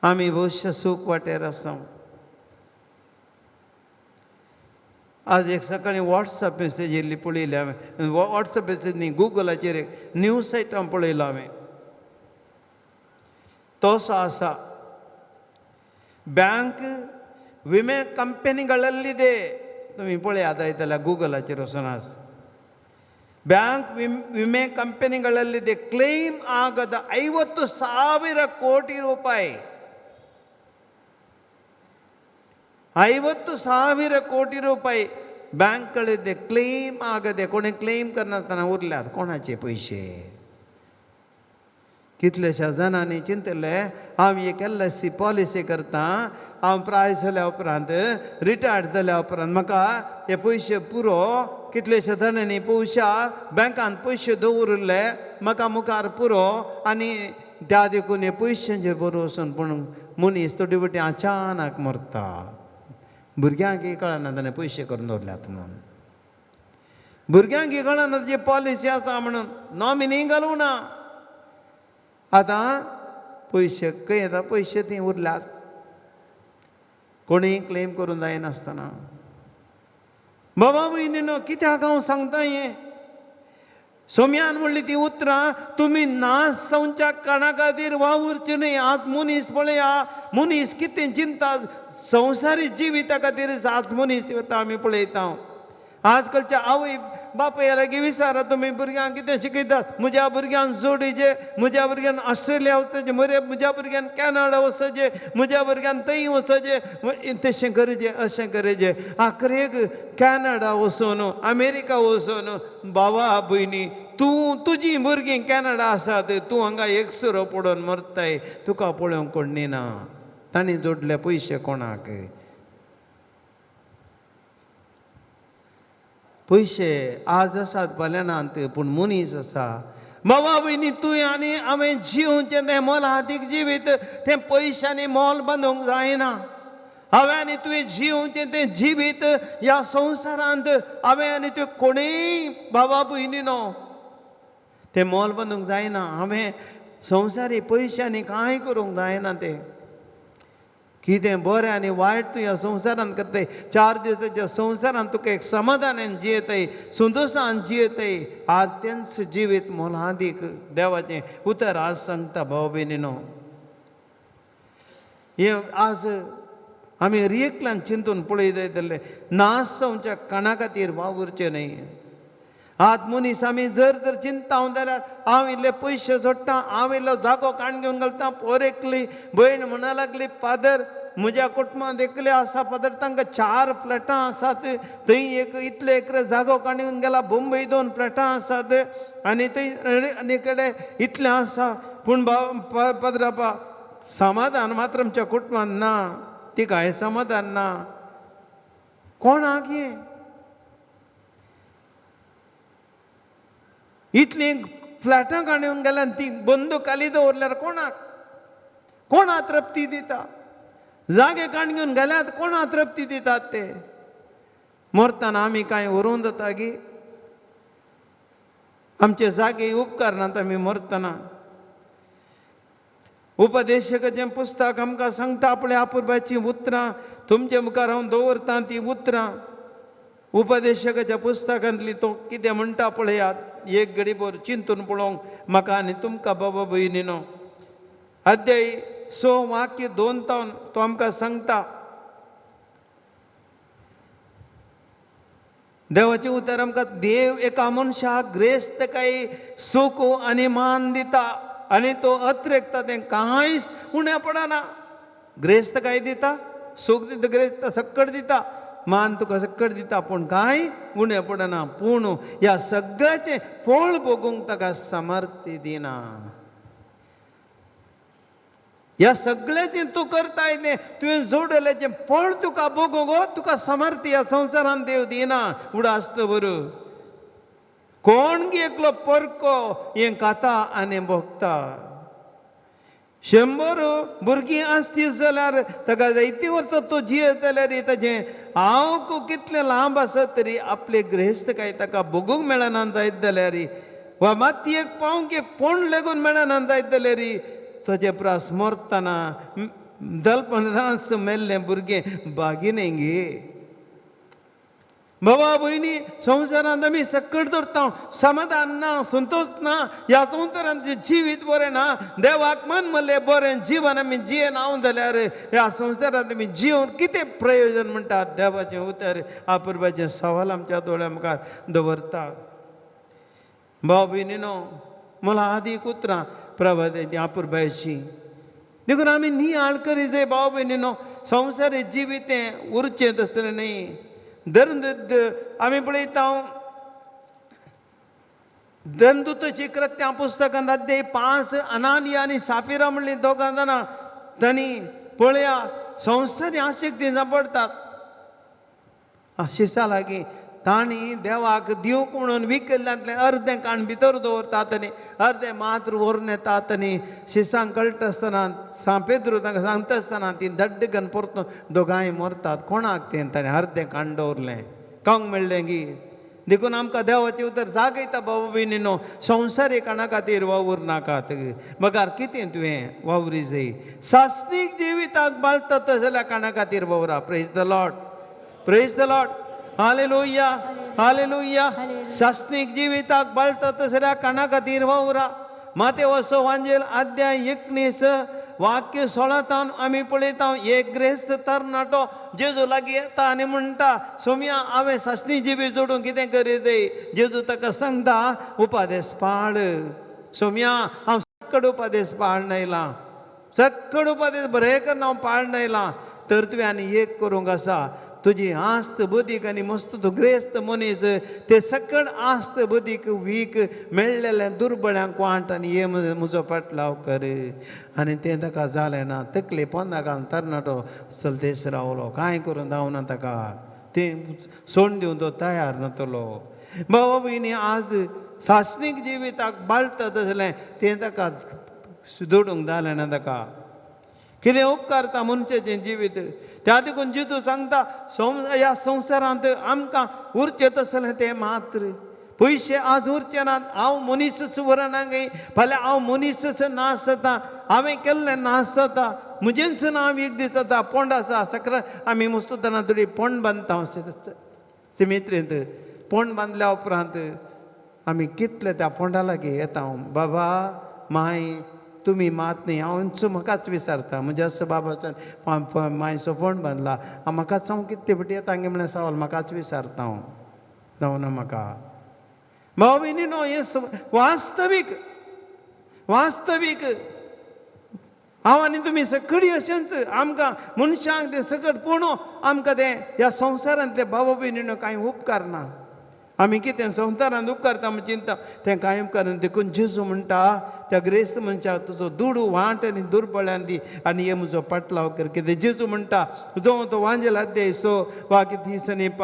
आमी भोवशा सूख वाटेर आसा आज एक सकाळीं वॉट्सॅप मेसेज येयल्ली पळयली हांवें वॉट्सॅप मेसेज न्ही गुगलाचेर एक न्यूज सायटान पळयलो हांवें तो असो आसा बँक विमे ಕಂಪನಿಗಳಲ್ಲಿದೆ तुमी पळयात जाल्यार गुगलाचेर वचून आज ಬ್ಯಾಂಕ್ ವಿಮೆ ಕಂಪನಿಗಳಲ್ಲಿದೆ ಕ್ಲೇಮ್ ಆಗದ 50,000 ಕೋಟಿ ರೂಪಾಯಿ 50,000 ಕೋಟಿ ರೂಪಾಯಿ ಬ್ಯಾಂಕ್ಗಳಿದೆ ಕ್ಲೇಮ್ ಆಗದೆ कोणी क्लेम करनासतना उरल्यात कोणाचे पयशे कितलेशा जाणांनी चिंतलें हांव एक LIC पॉलिसी करता हांव प्राय जाल्या उपरांत रिटायर्ड जाल्या उपरांत म्हाका हे पयशे पुरो कितलेशे जाणांनी पयशा बँकांत पयशे दवरले म्हाका मुखार पुरो आनी त्या देखून हे पयशांचेर बरो वचून पूण मनीस थोडी वाटी अचानक मरता भुरग्यांक कळना ताणें पयशे करून दवरल्यात म्हणून भुरग्यांक कळना जी पॉलिसी आसा म्हणून नॉमिनी घालूं ना आतां पयशे खंय येता पयशे थंय उरल्यात कोणीय क्लेम करूं जायनासतना बाबा भयणीनो कित्याक हांव सांगता हें सोम्यान म्हणली ती उतरां तुमी नास संच्या काणा खातीर वावुरचे न्हय आज मनीस पळया मनीस कितें चिंता संवसारी जिविता खातीर आज मनीस वता आमी पळयता आजकालच्या आवय बापाय लागीं विचारा तुमी भुरग्यांक कितें शिकयतात म्हज्या भुरग्यांक जोडीचे म्हज्या भुरग्यान ऑस्ट्रेलिया वचचे म्हज्या भुरग्यान कॅनडा वचचे म्हज्या भुरग्यान थंय वचचे तशें करचें अशें करचें आखरेक कॅनडा वचून अमेरिका वचून बाबा भयणी तूं तुजीं भुरगीं कॅनडा आसात तूं हांगा एकसुरो पडोवन मरताय तुका पळोवंक कोण ना तांणी जोडले पयशे कोणाक पयशे आज आसात फाल्यांत पूण मनीस आसा बाबा भयणी तुवें आनी हांवें जिवचें तें मोलादीक जिवीत तें पयशांनी मोल बांदूंक जायना हांवें आनी तुवें जिवचें तें जिवीत ह्या संवसारांत हांवें आनी तुवें कोणूय बाबा भयणीनो तें मोल बांदूंक जायना हांवें संवसारी पयशांनी कांय करूंक जायना तें कितें बरें आनी वायट तूं ह्या संवसारांत करताय 4 दिसाच्या संवसारांत तुका एक समाधानान जियेताय संतोशान जियेताय आज तेंच जिवीत मोलादीक देवाचें उतर आज सांगता भाव भयणीनो हे आज आमी रियेकल्यान चिंतून पळयत जाल्यार नास जावच्या काणा खातीर वावुरचें न्हय आज मनीस आमी जर चिंताव जाल्यार हांव इल्ले पयशे जोडटा हांव इल्लो जागो काण घेवन घालता पोर एकली भयण म्हणा लागली फादर म्हज्या कुटुंबांत एकले आसा फादर तांकां 4 फ्लॅटां आसात थंय एक इतले एकरे जागो काण घेवन गेला मुंबय 2 फ्लॅटां आसात आनी थंय आनी कडेन इतलें आसा पूण पाद्रापा समाधान मात्र आमच्या कुटुंबांत ना ती कांय समाधान ना कोणाक हें इतली फ्लॅटां काडून गेल्यान ती बंदूक खाली दवरल्यार कोणा तृप्ती दिता जागे काण घेवन गेल्यात कोणा तृप्ती दितात ते मरतना आमी कांय व्हरूं जाता गी आमचे जागे उपकारनात आमी मरतना उपदेशकाचें पुस्तक आमकां सांगता आपल्या आपुरबाचीं उतरां तुमचे मुखार हांव दवरतां तीं उतरां उपदेशकाच्या पुस्तकांतली तो कितें म्हणटा पळयात एक घडीभर चिंतून पळोवंक म्हाका आनी तुमकां बाबा भयणीनो अध्याय 6 वाक्य 2 तो आमकां सांगता देवाचें उतर आमकां देव एका मनशाक ग्रेस्तकाय सूख आनी मान दिता आनी तो अतिरिक्त तें कांयच उणें पडना ग्रेस्तकाय दिता सूख दिता ग्रेस्त सक्कट दिता मान तुका सक्कट दिता पूण कांय उणें पडना पूण ह्या सगळ्याचें फळ भोगूंक ताका सामर्थ्य दिना ह्या सगळ्याचें तूं करताय तें तुवें जोडलेचें फळ तुका भोगूंक तुका सामर्थ्य ह्या संवसारांत देव दिना उडास्त बरो कोण एकलो परको हें खाता आनी भोगता 100 भुरगीं आसतीच जाल्यार ताका जायतीं वर्सां तो जियेत जाल्यार ताचें हांव कितलें लांब आसत तरी आपले ग्रेस्तकाय ताका भोगूंक मेळना जायत जाल्यार वा मात एक पावंक एक पोंड लेगून मेळना जायत जाल्यार ताचे प्रास मरतना दलपणांत मेल्लें भुरगें बागिनें गे बाबा भयणी संवसारांत आमी सक्कट धरता समाधान ना संतोश ना ह्या संवसारांत जिवीत बरें ना देवाक मान म्हणलें बरें जिवन आमी जियेन हांव जाल्यार ह्या संवसारांत आमी जिवन कितें प्रयोजन म्हणटात देवाचें उतर आपुरबाचें सवाल आमच्या दोळ्या मुखार दवरता भाव भयणीनो मला आदीक उतरां प्रभाताची आपुरबायची देखून आमी नियाळ करी जाय भाव भयणीनो संवसारी जिवीत हें उरचें तसलें न्ही धरून आमी पळयता दंदुताची कृत्यां पुस्तकांत अध्याय 5 अनानिया आनी साफिरा म्हणली दोगां जाणां तांणी पळया संवसारी आशेक सांपडतात आशिसा लागीं तांणी देवाक दिवंक म्हणून विकल्ल्यांतलें अर्दें काण भितर दवरतात आनी अर्दें मात्र व्हरून येतात आनी शिसांक कळटा आसतना सांपेद्रू तांकां सांगता आसतना तीं धड्डकन परतून दोगांय मरतात कोणाक तें ताणें अर्दें काण दवरलें कावंक मेळ्ळें गी देखून आमकां देवाचें उतर जागयता बाबा भयणीनो संवसारी काणा खातीर वावूर नाकात मगार कितें तुवें वावरी जाय सास्त्रीक जिविताक बाळतात जाल्यार काणा खातीर वावरा praise the Lord hallelujah hallelujah hallelujah. शासनिक जिविताक बळता तसऱ्या कणा खातीर वावरा माते वसो वांजेल अध्याय 19 वाक्य 16 आमी पळयता एक ग्रेस्त तरणाटो जेजू लागीं येता आनी म्हणटा सोम्या हांवें शासनीक जिवी जोडून कितें करीत जेजू ताका सांगता उपादेश पाळ सोम्या हांव सक्कड उपादेश पाळन येयलां सक्कड उपादेश बरें करून हांव पाळन येयलां तर तुवें आनी एक करूंक आसा तुजी आस्त बुदीक आनी मस्त तूं ग्रेस्त मनीस ते सकड आस्त बुदीक वीक मेळ्ळेल्या दुर्बळ्यांक वांट आनी हे म्हजो पाटलाव कर आनी तें ताका जालें ना तकले पोंदा घालून तरणाटो चलतेस रावलो कांय करून जावना ताका तें सोडून दिवंक तो तयार नातलो भावा भयणी आज शासनीक जिविताक बाळटा तसलें तें ताका सुदोडूंक जालें ना ताका कितें उपकारता मनशाचें जिवीत त्या देखून जेजू सांगता ह्या संवसारांत आमकां उरचें तसलें तें मात्र पयशे आज उरचे नात हांव मनीस व्हरना गे फाल्यां हांव मनीस नाश जाता हांवें केल्लें नाश जाता म्हजेंच नांव एक दीस जाता पोंड आसा सकरा आमी मस्ततना थोडी पोंड बांदता सिमेत्रेंत पोंड बांदल्या उपरांत आमी कितले त्या पोंडा लागीं येता बाबा माय तुमी मात न्ही हांव म्हाकाच विचारता म्हणजे असं बाबाचो मायचो फोंड बांदला म्हाकाच हांव कितें फाटी येता गे म्हळ्यार सवाल म्हाकाच विचारता हांव जावना म्हाका भाव भयणीनो हें वास्तवीक वास्तवीक हांव आनी तुमी सकडी अशेंच आमकां मनशांक तें सकट पूण आमकां तें ह्या संवसारांतले भाव भयणीनो कांय उपकार ना आमी कितें संवसारांत उपकारता म्हण चिंता तें कांय उपकार ना देखून जेजू म्हणटा त्या ग्रेस्त मनशाक तुजो दुडू वांट आनी दुर्बळ्यान दी आनी हे म्हजो पाटलाव कर कितें जेजू म्हणटा तो वांजेल अध्याय 6 वाक्य 30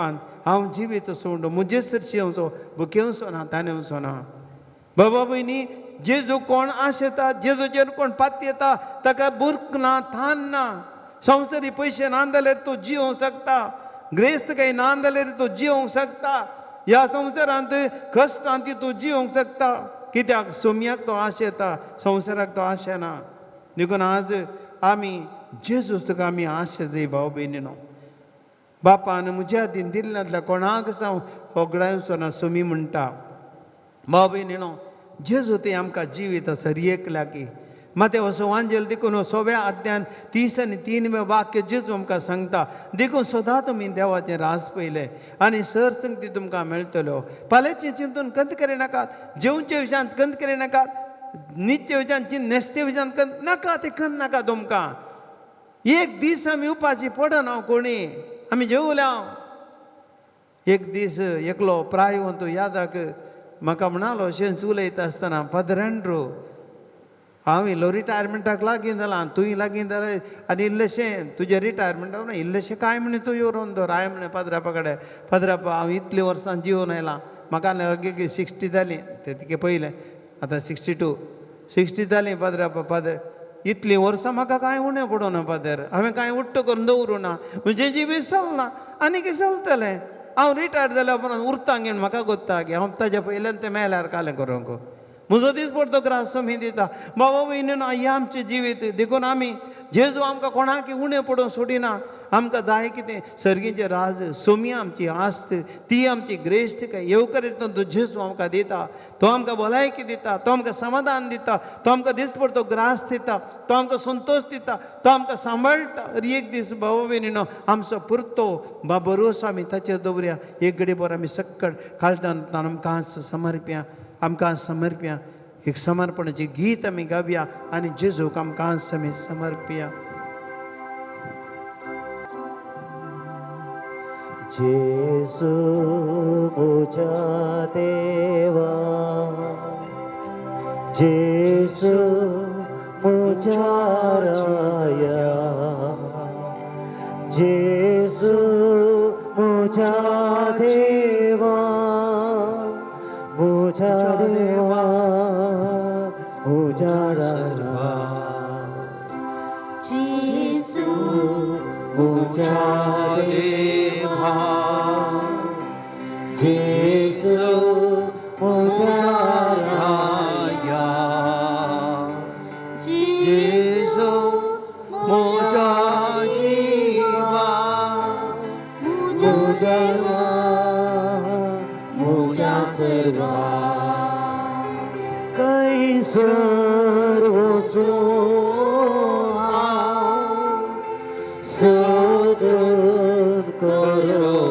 हांव जिवीत सोडूं म्हजे सरशी वचो भुकेवचो ना ताणें वचो ना बाबा भयणी जेजू कोण आशेता जेजूचेर कोण पात येता ताका बुरक ना थान ना संवसारी पयशे ना जाल्यार तूं जिवंक शकता ग्रेस्त काही ना जाल्यार तूं जिवंक शकता ह्या संवसारांत कश्टांत तूं जिवंक शकता कित्याक सोम्याक तो आशेता संवसाराक तो आशेना देखून आज आमी जेजूच तुका आमी आशे जाय भाव भयणीनो बापान म्हज्या हातीन दिल्ल्यांतल्या कोणाक साव होगडायचो ना सोमी म्हणटा भाव भयणीनो जेजू ते आमकां जिवीत सरियेक लागी माते वसो वांजेल देखून 6व्या अध्यायान 30 आनी 3 वाक्य जेजू आमकां सांगता देखून सदां तुमी देवाचें रास पयलें आनी सरसंगती तुमकां मेळटल्यो फाल्यांचें चिंतून कंत करिनाकात जेवचे विशयांत कंत करिनाकात न्हिदचे विशयांत न्हेसचे विशयांत कंत नाका तें कंत नाका तुमकां एक दीस आमी उपाशी पडना कोणी आमी जेवल्या एक दीस एकलो प्रायवंत यादाक म्हाका म्हणलो अशेंच उलयता आसतना फादर एंड्रू हांव इल्लो रिटायरमेंटाक लागीं जालां तुंय लागीं जालें आनी इल्लेशें तुजें रिटायरमेंटाक ना इल्लेशें कांय म्हणे तूं येवन दवर हांवें म्हणें पाद्रापा कडेन पाद्रापा हांव इतलीं वर्सां जिवन आयलां म्हाका लगे 60 जालीं तें तिके पयलें आतां 62 जालीं पाद्रापा पादर इतलीं वर्सां म्हाका कांय उणें पडूना पादर हांवें कांय उट्ट करून दवरूं ना म्हजें जिवीत चलना आनी कितें चलतलें हांव रिटायर जाल्या उपरांत उरता घेवन म्हाका कोत्ता गे हांव ताज्या पयल्यान तें मेल्यार कालें करूंक म्हजो दीस पडतो ग्रास सोमी दिता बाबा भयणीनो हें आमचें जिवीत देखून आमी जेजू आमकां कोणाकय उणें पडोवंक सोडिना आमकां जाय कितें सर्गीचें राज सोमी आमची आस्त ती आमची ग्रेस्त काय येवकारेंतून तो जेजू आमकां दिता तो आमकां भलायकी दिता तो आमकां समाधान दिता तो आमकां दीस पडतो ग्रास दिता तो आमकां संतोश दिता तो आमकां सांबाळटा एक दीस भाव भयणीनो आमचो पुरतो भरोसो आमी ताचेर दवरया एक घडी भर आमी सक्कड काळजांत आमकां आमकां समर्प्या एक समर्पणाचें गीत आमी गावया आनी जेजूक आमकां आमी समर्पया जेजू म्हज्या देवा जेजू म्हज्या राया जेजू म्हज्या देवा म्हज्या देवा म्हज्या राया जेजू म्हज्या देवा जेजू म्हज्या राया जेजू म्हज्या जिवा म्हज्या सर्वा कैसर शोधन करो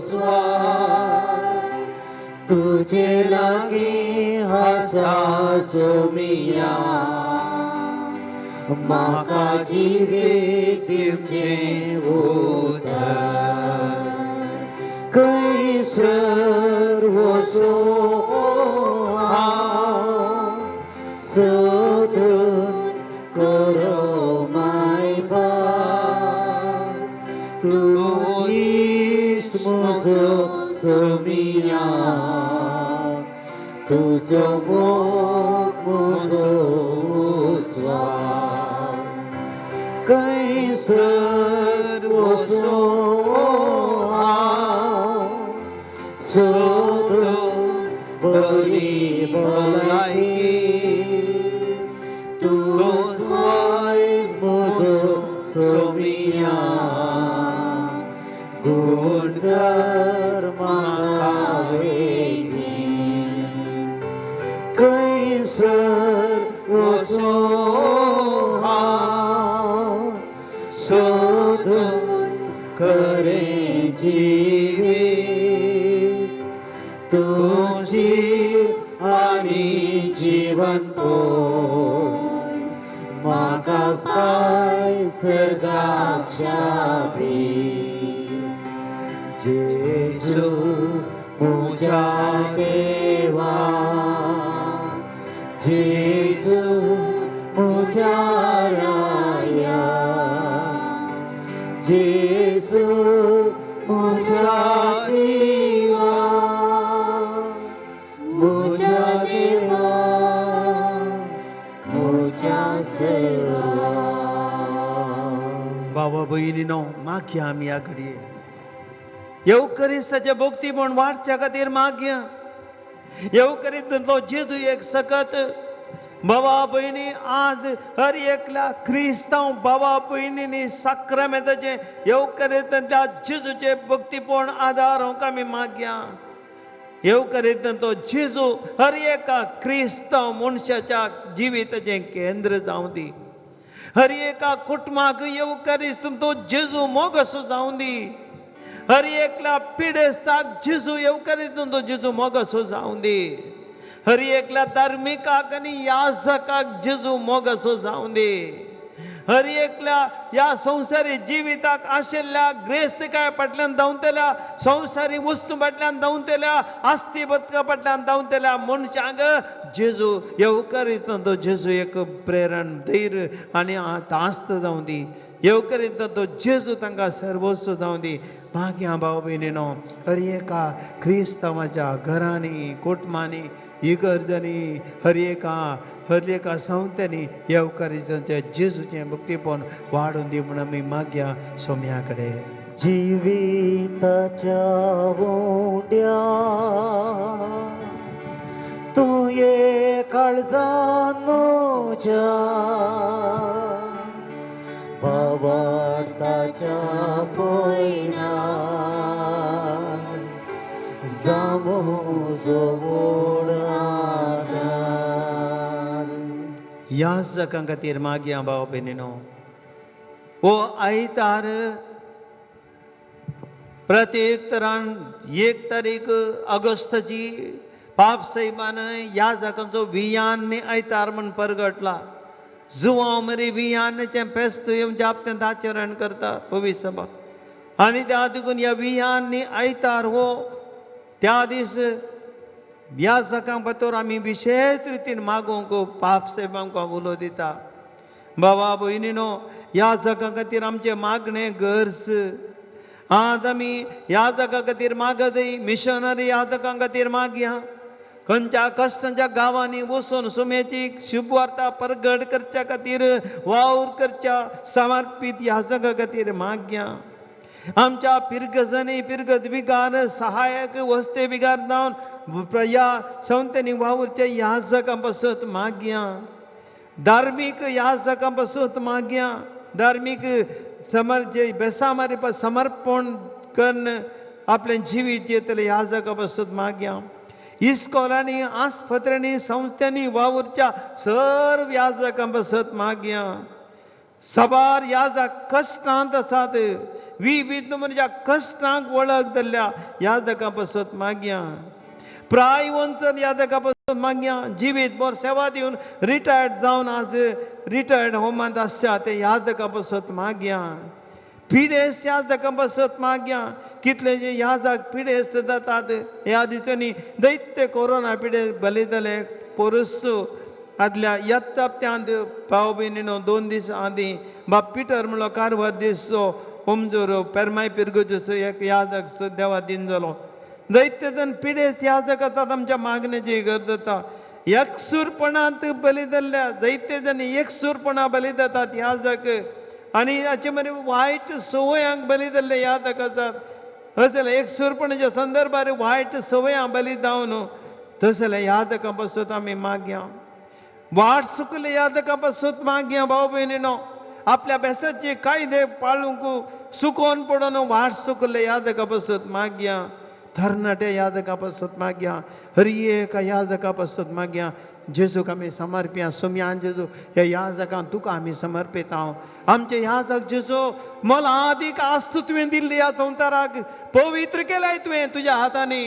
स्वार तुझे लागे हसा सोमिया माका जीवित दिवचे उदर कैसर शोधन करो माय बास तू इष्ट मुझो सोमिया तुझो मोग मुझो स्वार कैसर शोधन बरी भलाई तू स्वाइस मुझो सोमिया गुण कर मावेगी कैसर शोधन करे जीवित तुझी आणि जीवन पोळ माका पाय सर्गाक्षाबी जेसू मुझा देवा जेसू मुझा राया जेसू मुझा जीवा मुझा देवा मुझा सर्वा भावा भयणीनो मागया आमी ह्या घडये येवकरिस्ताचे भक्ती म्हण वाडच्या खातीर मागया येवकरिस्तांतलो जेजू एक सकत भावा भयणी आज हर एकल्या क्रिस्तांव भावा भयणींनी साक्रामेंताचे येवकरिस्तांच्या जेजूचे भक्तीपण आदार आमी मागया येवकरिस्तांचो जेजू हर एका क्रिस्तांव मनशाच्या जिविताचें केंद्र जावं दी हर एका कुटुंबाक येवकरिस्तांचो जेजू मोगसो जावं दी हर एकल्या पिडेस्ताक जेजू येवकरिस्तांचो जेजू मोगसो जावं दी हर एकल्या धार्मिकाक आनी याजकाक जेजू मोगसो जावं दी हर एकल्या ह्या संवसारी जिविताक आशिल्ल्या ग्रेस्तकाय फाटल्यान धांवतल्या संवसारी वस्तू फाटल्यान धांवतल्या आस्ती बदका फाटल्यान धांवतल्या मनशांक जेजू येवकरिस्तांचो जेजू एक प्रेरण धैर्य आनी आस्त जावं दी येवकरिस्तांचो जेजू तांकां सर्वस्व जावं दी मागया भाव भयणीनो हर एका क्रिस्तांवाच्या घरांनी कुटुंबांनी इगर्जांनी हर एका संस्थांनी येवकरिस्तांच्या जेजूचें भक्तीपण वाडून दी म्हूण आमी मागया सोम्या कडेन जिविताच्या वोंड्या तूं ये काळजान म्हज्या भावार्थाच्या पयणार जामोजो व्हड आदार ह्या जगां खातीर मागया भाव भयणीनो हो आयतार प्रत्येक तरान 1 तारीख ऑगस्टची पाप साहेबान ह्या जगांचो वियान आयतार म्हण परगटला जुवांव मरे वियान तें फेस्त येवन आपतें आचरण करता पवित्र सभा आनी त्या देखून ह्या वियान आयतार हो त्या दीस ह्या जगां भितर आमी विशेष रितीन मागोवंक पाप साहेब आमकां उलो दिता बाबा भयणीनो ह्या जगां खातीर आमचें मागणें गरज आज आमी ह्या जगां खातीर मागतय मिशनरी ह्या जगां खातीर मागया खंयच्या कश्टांच्या गांवांनी वचून सुमेची शुभवार्ता परगट करच्या खातीर वावर करच्या समर्पीत ह्या जगा खातीर मागया आमच्या पिरगजनी पिरगत विगार सहायक वस्ते विगार जावन ह्या संस्थेनी वावरच्या ह्या जगां पासत मागया धार्मीक ह्या जगां पासत मागया धार्मीक बेसामारी समर्पण करून आपलें जिवीत जेतलें ह्या जगा पासत मागया इस्कॉलांनी आस्पत्र्यांनी संस्थांनी वावरच्या सर्व याजकां बसत मागया सबार याजक कश्टांत आसात विविध म्हणजे कश्टांक वळख धरल्या याजकां बसत मागया प्राय वंचन याजकां बसत मागया जिवीत भर सेवा दिवन रिटायर्ड जावन आज रिटायर्ड होमांत आसच्या ते याजकां बसत मागया पिडेस्त याजकां बसत मागया कितले जे याजक पिडेस्त जातात ह्या दिसांनी दैत्य कोरोना पिडेस्त बली जाले पोरस आदल्या येता हप्त्यांत भाव भयणीनो 2 दीस आदीं बाब पिटर म्हणलो कारवार दिसचो ओमजोर पेरमाय पिरगोजसो एक याजक देवा दिन जालो दैत्य जण पिडेस्त याजक आसात आमच्या मागणेची गरज जाता एकसूरपणांत बली जाल्ल्या दैत्य जण एकसूरपणा बली जातात याजक आनी हाचे मरे वायट संवयांक बली जाल्ले याजक आसात अशें एकसूरपणाच्या संदर्भार वायट संवयां बली जावन तसले याजकां बसत आमी मागया वाट चुकले याजकां बसत मागया भाव भयणीनो आपल्या बेसाचे कायदे पाळूंक सुकोवन पडून वाट चुकले याजकां बसत मागया तरणाटे याजकां बसत मागया हर एका याजकां बसत मागया जेजूक आमी समर्पिया सोम्यान जेजू ह्या याजकां तुका आमी समर्पित हांव आमचे याजक जेजू मला आदीक आस्त तुवें दिल्ली ह्या संवसाराक पवित्र केल्याय तुवें तुज्या हातांनी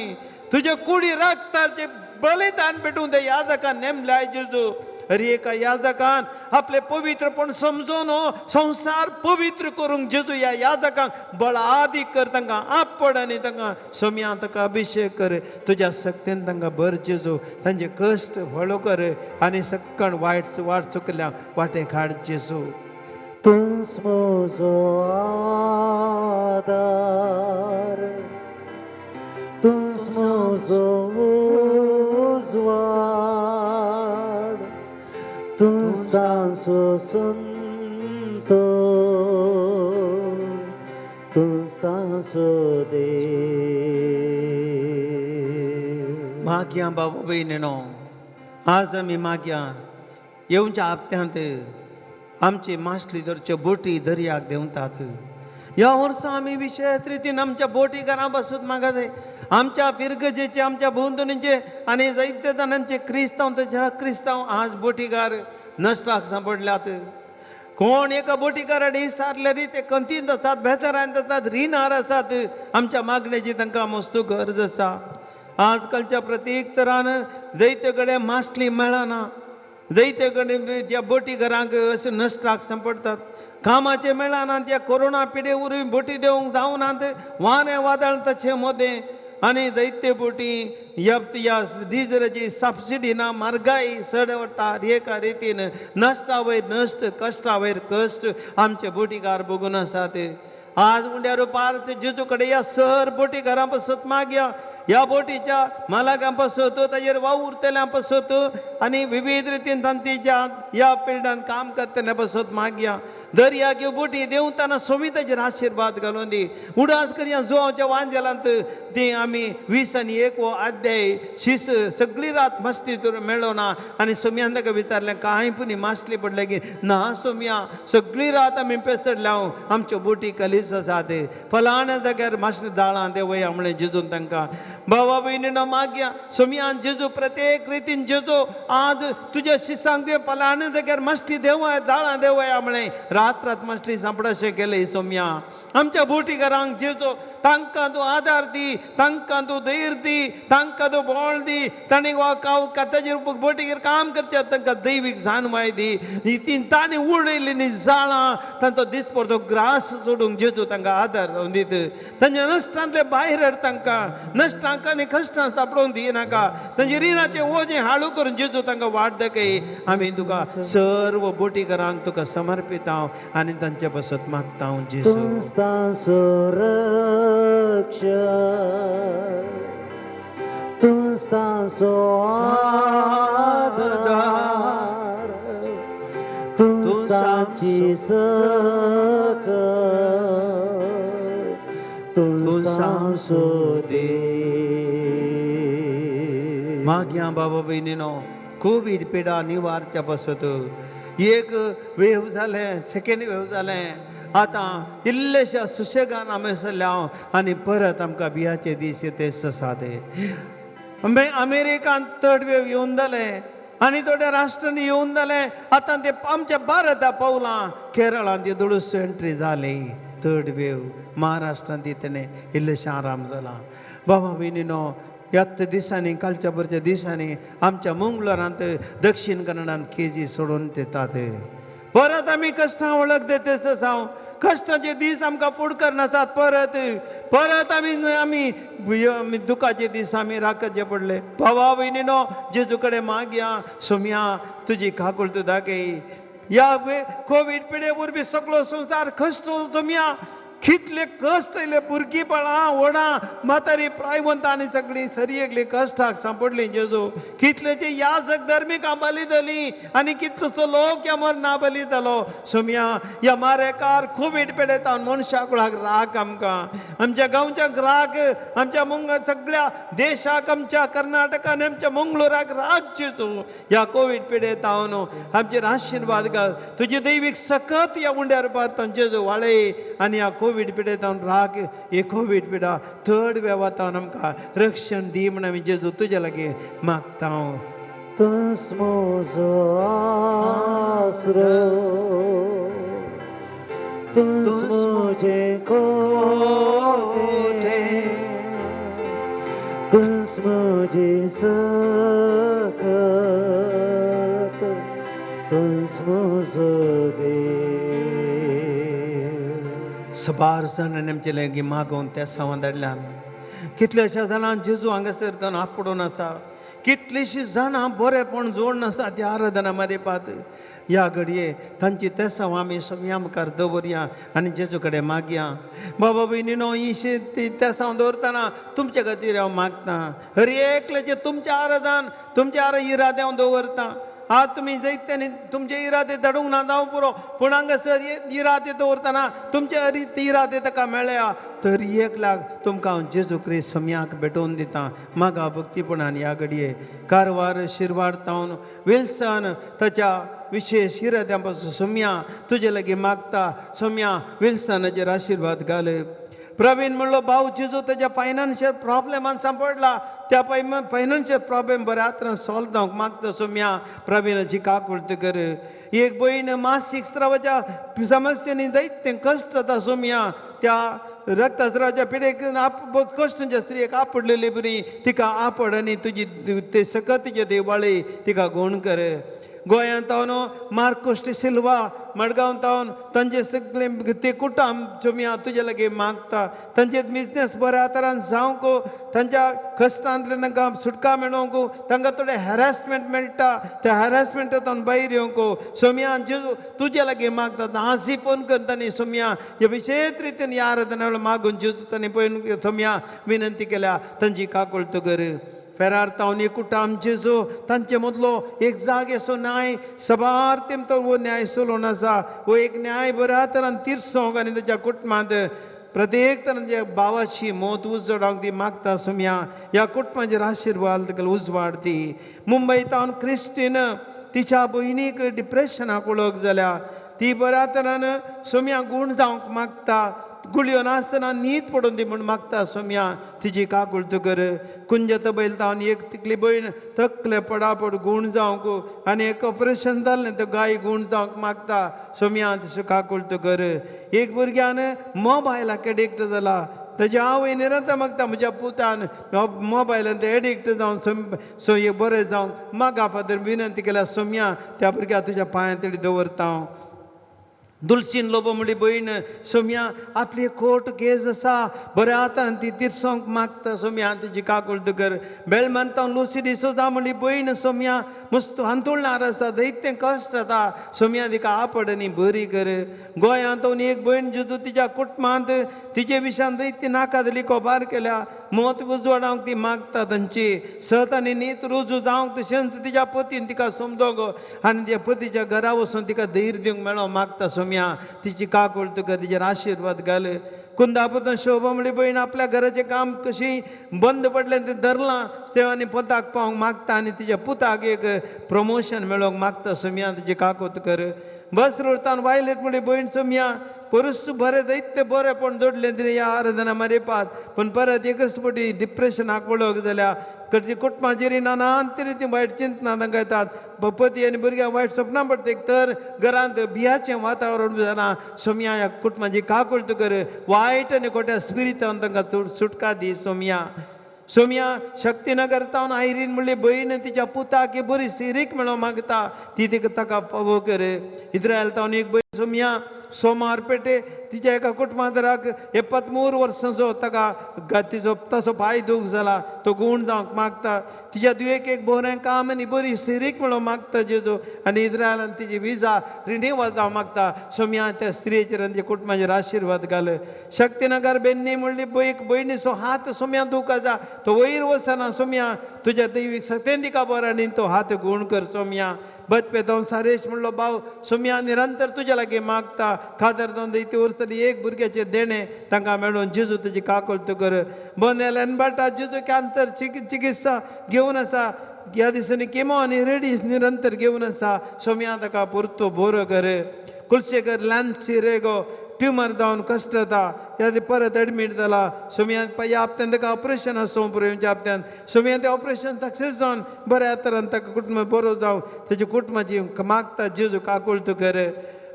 तुजे कुडी रक्ताचे बलिदान पेटून ते याजकां नेमल्याय जेजू हर एका याजकान आपले पवित्रपण समजून संसार पवित्र करूंक जेजू ह्या याजकांक बळ आदीक कर तांकां आपड आनी तांकां सोम्या ताका अभिषेक कर तुज्या सक्तीन तांकां भर जेजू तांचे कश्ट हळू कर आनी सक्कण वायट वाट चुकल्यांक वाटेक हाड जेजू तूंच म्हजो आदार तूंच म्हजो उजवाड तूंच तांचो संतो तूंच तांचो देव मागया बाबा भयणीनो आज आमी मागया येवच्या हप्त्यांत आमची मासली धरच्यो बोटी दर्याक देंवतात ह्या वर्सा आमी विशेष रितीन आमच्या बोटी घरां बसत मागत आमच्या पिरगजेचे आमच्या भोंवतणीचे आनी जायते जाणांचे क्रिस्तांव तशे क्रिस्तांव आज बोटीकार नश्टाक सांपडल्यात कोण एका बोटीकारान विचारले ते कंतीन आसात बेजारांत आसात रिणार आसात आमच्या मागणेची तांकां मस्त गरज आसा आजकालच्या प्रत्येक तरान जायते कडेन मासली मेळना जायते कडेन त्या बोटी घरांक अशे नश्टाक सांपडटात कामाचे मेळना त्या कोरोना पिडे वरून बोटी देवंक जावनात वारें वादळ तशें मोदें आनी जायते बोटी ह्या डिझलाची सबसिडी ना म्हारगाय चडवता एका रितीन नश्टा वयर नश्ट कश्टा वयर कश्ट आमचे बोटीकार बघून आसात आज उंड्यार पार जेजू कडेन या सर बोटीकारां बसत मागया ह्या बोटीच्या मालकां बसत ताजेर वावुरतल्यां बसत आनी विविध रितीन तांतीच्या ह्या फिल्डांत काम करतले बसत मागया दर्याक ह्यो बोटी देंवतना सोविताचेर आशिर्वाद घालून दी उडास करया जोच्या वांजेलांत ती आमी 20 आनी 1 वो अध्याय शिस सगळी रात मस्ती मेळ्ळो ना आनी सोम्यान ताका विचारलें कांय पुनी मासली पडले की ना सोम्या सगळी रात आमी पेसडल्या आमच्यो बोटी कलीस आसात फलाण्या जाग्यार मासली दाळां देवया म्हणलें जेजून तांकां भावा भयणीनो मागया सोम्यान जेजू प्रत्येक रितीन जेजू आज तुज्या शिसांक तुवें फलाण्या जाग्यार मासली देवया दाळां देवया म्हणलें रात रात मासली सांपडाशें केलें सोम्या आमच्या बोटीकारांक जेजू तांकां तूं आदार दी तांकां तूं धैर्य दी तांकां तूं बोळ दी तांणी ताजेर बोटीचेर काम करचें तांकां दैवीक जाणवाय दी ती तांणी उडयल्लीं जाळां तांचो दिसभर तो ग्रास सोडूंक जेजू तांकां आदार जावन दीत तांच्या नश्टांतले भायर हाड तांकां नश्टांक आनी कश्टां सांपडोवन दिनाका तांचे रिणाचें ओजें हाळू करून जेजू तांकां वाट दाखय आमी तुका सर्व बोटीकारांक तुका समर्पित हांव आनी तांचे बसत मागता हांव जेजू तांचो रक्षक तूंच तांचो आदार तूंच तांची सकल तूंच तांचो देव मागया बाबा भयणीनो कोविड पिडा निवारच्या बसत एक वेव जालें सेकेंड वेव जालें आतां इल्लेशा सुशेगान आमी सरल्या आनी परत आमकां बियाचे दीस येते आसात अमेरिकांत थर्ड वेव येऊन जाले आनी थोड्या राष्ट्रांनी येऊन जाले आतां ते आमच्या भारता पावलां केरळांत दुडूस एंट्री जाली थर्ड वेव महाराष्ट्रांत इतने इल्लेशें आराम जाला बाबा भयणीनो ह्याच दिसांनी कालच्या परच्या दिसांनी आमच्या मंगळुरांत दक्षिण कन्नडांत केजी सोडून दितात परत आमी कश्टां वळख देतेस जावं कश्टाचे दीस आमकां फुडकर नासात परत परत आमी दुखाचे दीस आमी राखचे पडले भावा भयणीनो जेजू कडेन मागया सोम्या तुजी काकूळ तूं दाखय या कोवीड पिडे वरवीं सगळो संवसार कश्ट सोम्या कितले कश्ट येयले भुरगींपणां व्हडां म्हातारी प्रायवंत आनी सगळीं सरयेकली कश्टाक सांपडलीं जेजू कितलेची याजक धर्मिकां बली जालीं आनी कितलोसो लोक ह्या मरना बली जालो सोम्या ह्या मारेकार कोवीड पेडयता मनशाकुळाक राख आमकां आमच्या गांवच्याक राख आमच्या सगळ्या देशाक आमच्या कर्नाटकान आमच्या मंगळुराक राख जेजू ह्या कोवीड पिडेत न्हू आमचेर आशिर्वाद घाल तुजी दैवीक सकत ह्या उंड्यार पावता जेजू वाळय आनी ह्या कोवीड पिडेतावन राग हे कोवीड पिडा थर्ड वेवातावन आमकां रक्षण दी म्हण आमी जेजू तुजे लागीं मागता तुस्मोजो आसरो तुस्मोजे कोटे तुस्मोजे सकत तुस्मोजो दे सबार जाण आमचे लागीं मागोवन त्या सावन धाडल्यान कितल्याश्या जाणां जेजू हांगासर जावन आपडून आसा कितलींशीं जाणां बरेपण जोडून आसा त्या आराधना मारिपात ह्या घडये तांची तेसांव आमी सोम्या मुखार दवरया आनी जेजू कडेन मागया बाबा भयणीनो ही तेसांव दवरतना तुमचे खातीर हांव मागतां हर एकल्याचें तुमचें आराधन तुमच्या इरादे हांव दवरतां आज तुम्ही जायत्यांनी तुमचे इरादे धाडूंक ना जावं पुरो पूण हांगासर इरादे दवरतना तुमचे इरादे ताका मेळ्ळ्या तर एक लाख तुमकां हांव जेजू क्रिस्त सोम्याक भेटोवन दितां म्हाका भक्तीपणान ह्या घडये कारवार शिरवाड तावन विल्सन ताच्या विशेष इराद्या पासून सोम्या तुजे लागीं मागता सोम्या विल्सनाचेर आशिर्वाद घाल प्रवीण म्हणलो भाऊ जेजू त्याच्या फायनान्शियल प्रॉब्लेमान सांपडला त्या फायनान्शियल प्रॉब्लेम बऱ्या तरेन सॉल्व जावंक मागता सोम्या प्रवीणाची काकूळ कर एक भयण मासीक स्त्रावाच्या समस्येनी जायते कश्ट जाता सोम्या त्या रक्तस्त्रावाच्या पिडेक कश्टांच्या स्त्रियेक आपडलेली बरी तिका आपड आनी तुजी ते सकतीचे देवाळे तिका गोण कर गोंयांत हांव मार्कोस्ट सिल्वा मडगांव तावन तांचे सगळे ते कुटुंब सोम्या तुजे लागीं मागता तांचे बिजनेस बऱ्या तरान जावंक तांच्या कश्टांतल्यान तांकां सुटका मेळोवंक तांकां थोडें हॅरेसमेंट मेळटा त्या हॅरेसमेंटांतल्यान भायर येवंक सोम्या जेजू तुजे लागीं मागता आजी फोन करतानी सोम्या हे विशेष रितीन ह्या आराधना मागून जेजू तांणी पळय सोम्या विनंती केल्या तांची काकूळ तूं कर फेरार तावन एकूटाम जेजू तांचे मदलो एक जागेचो न्याय सबार तेम तो वो न्याय चलोवन आसा वो एक न्याय बऱ्या तरान तिरसोंक आनी ताच्या कुटुंबांत प्रत्येक तरांच्या भावाची मोत उजवाडावंक ती मागता सोम्या ह्या कुटुंबाचेर आशिर्वाद उजवाड दी मुंबय तावन क्रिस्टीन तिच्या भयणीक डिप्रेशनाक वळख जाल्या ती बऱ्या तरान सोम्या गूण जावंक मागता गुळयो नासतना न्हीद पडून दी म्हूण मागता सोम्या तिची काकूळ तूं कर कुंजत बैल तावन एक तिकली भयण तकले पडापड गूण जावंक आनी एक ऑपरेशन जाल्लें तें गाय गूण जावंक मागता सोम्या तिची काकूळ तूं कर एक भुरग्यान मोबायलाक एडिक्ट जाला ताच्या आवय निरंतर मागता म्हज्या पुतान मोबायलान ते एडिक्ट जावन सो हे बरें जावंक मागा फादर विनंती केल्या सोम्या त्या भुरग्याक तुज्या पांयां तरी दवरता हांव दुलसीन लोबो म्हणली भयण सोम्या आपली कोर्ट केस आसा बऱ्या हातान ती तिरसोंक मागता सोम्या तुजी काकूळ तूं कर बेळमान तावन लुसी डिसोजा म्हणली भयण सोम्या मस्त हांतुळणार आसा दैत्य कश्ट जाता सोम्या तिका आपड आनी बरी कर गोंयांत एक भयण जेजू तिच्या कुटुंबांत तिचे विशयान दैत्य नाकादली कोबार केल्या मोत उजवाडावंक ती मागता तांची सत आनी नीत रुजू जावंक तशेंच तिच्या पतीन तिका समजोंक आनी त्या पतीच्या घरा वचून तिका धैर्य दिवंक मेळो मागता सोम्या तिची काकूळ तुका तिचेर आशिर्वाद घाल कुंदापुरांत शोभा म्हणली भयण आपल्या घराचें काम कशी बंद पडलें तें धरलां देवानी पोताक पावंक मागता आनी तिच्या पुताक एक प्रमोशन मेळोवंक मागता सोम्या तिची काकूळ कर बस रोडतान वायलेट म्हणली भयण सोम्या परस बरें दैत्य बरेंपण जोडलें ह्या आराधना मारिपात पूण परत एकच फावटी डिप्रेशनाक वळख जाल्या करची कुटुंबाचेर नानान तरेची वायट चिंतना तांकां येतात पती आनी भुरग्यांक वायट सपनां पडटा तर घरांत भियाचें वातावरण जालां सोम्या ह्या कुटुंबाची काकूळ तूं कर वायट आनी खोट्या स्पिरितान तांकां सुटका दी सोम्या सोम्या शक्तीनगर तावन आयरीन म्हणली भयण तिच्या पुताक बरी सिरीक मेळो मागता ती ताका फावो कर इस्रायल तावन एक भयण सोम्या सोमार पेटे तिच्या एका कुटुंबातराक 73 वर्सांचो ताका तिचो तसो पांय दूख जाला तो गुण जावंक मागता तिच्या दुयेक एक बरें काम आनी बरी सिरीक मेळो मागता जेजू आनी इस्रायलान तिची विजा रिन्यूवल जावंक मागता सोम्या त्या स्त्रीचेर आनी त्या कुटुंबाचेर आशिर्वाद घाल शक्तीनगर बेन्नी म्हणली भयणीचो हात सोम्या दुखा जा तो वयर वचना सोम्या तुज्या दैवीक सत्तेन तिका बर आनी तो हात गुण कर सोम्या बदपे जावन सारेश म्हणलो भाव सोम्या निरंतर तुज्या लागीं मागता खातर जावन दैती वर्सांनी एक भुरग्याचे देणे तांकां मेळोवन जेजू तुजी काकूळ तूं कर बोंदेल्यान बाटा जेजू कॅन्सर चिकित्सा घेवन आसा ह्या दिसांनी केमो आनी रेडीस निरंतर घेवन आसा सोम्या ताका परतो बरो कर कुलशेकर लॅन्सी रेगो ट्युमर जावन कश्ट जाता ह्या परत एडमीट जाला सोम्या ह्या हप्त्यान ताका ऑपरेशन आसा सोमपुरच्या हप्त्यान सोम्या तें ऑपरेशन सक्सेस जावन बऱ्या तरान ताका कुटुंब बरो जावं तेज्या कुटुंबाची मागता जेजू काकूळ तूं कर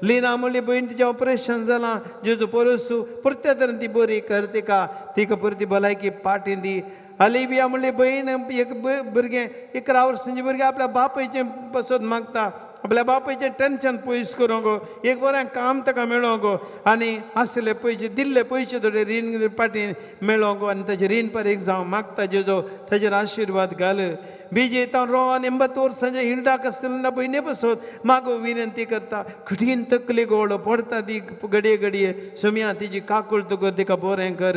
लिना म्हणली भयण तिचें ऑपरेशन जालां जेजू परसू परत्या तरेन ती बरी कर तिका परती भलायकी पाटी दी अलिबिया म्हणली भयण एक भुरगें 11 वर्सांचें भुरगें आपल्या बापायचें पसत मागता आपल्या बापायचें टेन्शन पयस करूंक गो एक बरें काम ताका मेळोंक गो आनी आसले पयशे दिल्ले पयशे थोडे रीण पाटी मेळोंक गो आनी ताचें रीण फारीक जावं मागता जेजो ताचेर आशिर्वाद घाल बीजे तावन रोवान 82 वर्सांचे हिल्डा कस्तेलना भयणे बसत मागो विनंती करता कठीण तकली गोळ पडटा ती घडये सोम्या तिची काकूळ तूं कर तिका बरें कर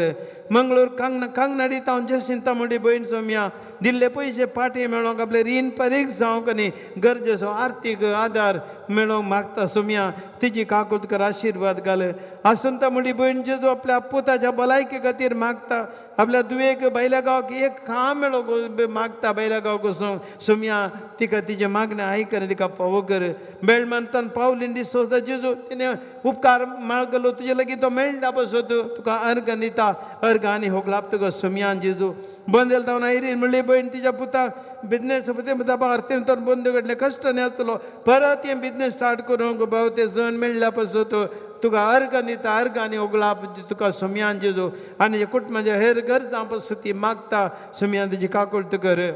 मंगळूर कांगनाडी तावन जसिंता म्हणली भयण सोम्या दिल्ले पयशे पाटी मेळोंक आपले रीण फारीक जावंक आनी गरजेचो आर्थीक आदार मेळोंक मागता सोम्या तिची काकूळ तुका आशिर्वाद घाल आसुंता म्हणली भयण जेजू आपल्या पुताच्या भलायके खातीर मागता आपल्या दुयेक भायल्या गांवाक एक काम मेळो मागता भायल्या गांवाक वचूंक सोम्या तिका तिचे मागणें आयक आनी तिका फावो कर बेळमंतान पावलीन दिसता जेजू तिणें उपकार मागलो तुजे लागीं तो मेळटा पसत तुका अर्घ दिता अर्घ आनी होगलाप तुका सोम्यान जेजू बंदेल जावन आयरीन म्हणली भयण तिच्या पुताक बिजनेस भारतीन तर बंद घडले कश्ट नासलो परत हें बिजनेस स्टार्ट करूंक भाव ते जण मेळ्ळ्या पसत तुका अर्घ दिता अर्घ आनी ओगलाप तुका सोम्यान जेजू आनी कुटुंबाच्या हेर गरजां पसत ती मागता सोम्या तुजी काकूळ तूं कर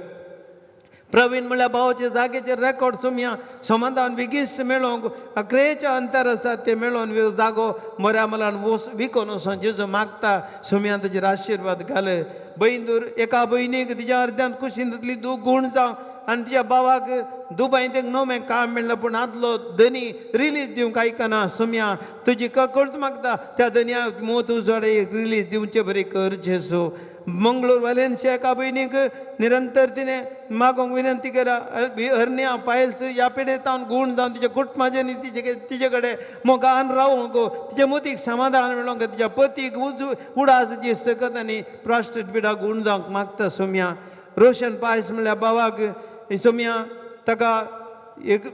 प्रवीण म्हणल्यार भावाच्या जागेचेर रेकॉर्ड सोम्या समाधान बेगीस मेळोंक अकरेच्या अंतर आसा ते मेळोन जागो मोऱ्या मलान विकोन वचोन जेजू मागता सोम्या ताचेर आशिर्वाद घाल भयंदूर एका भयणीक तिच्या अर्द्यांत कुशीन जातली गूण जावं आनी तिच्या भावाक दुबईंत एक नवें काम मेळ्ळें पूण आदलो धनी रिलीज दिवंक आयकना सोम्या तुजी काकूळच मागता त्या धन्याक मोत उजवाडे रिलीज दिवचे बरें कर जेजू मंगळूर वालेन्सिया एका भयणीक निरंतर तिणें मागोंक विनंती केला हरण्या पायल्स ह्या पिडेत हांव गूण जावन तिच्या कुटुंबाचें न्ही तिचे कडेन मोगान रावूंक तिच्या मतीक समाधान मेळोंक तिच्या पतीक उडास जी सकत आनी प्रॉस्टेट पिडाक गूण जावंक मागता सोम्या रोशन पायस म्हणल्यार भावाक सोम्या ताका एक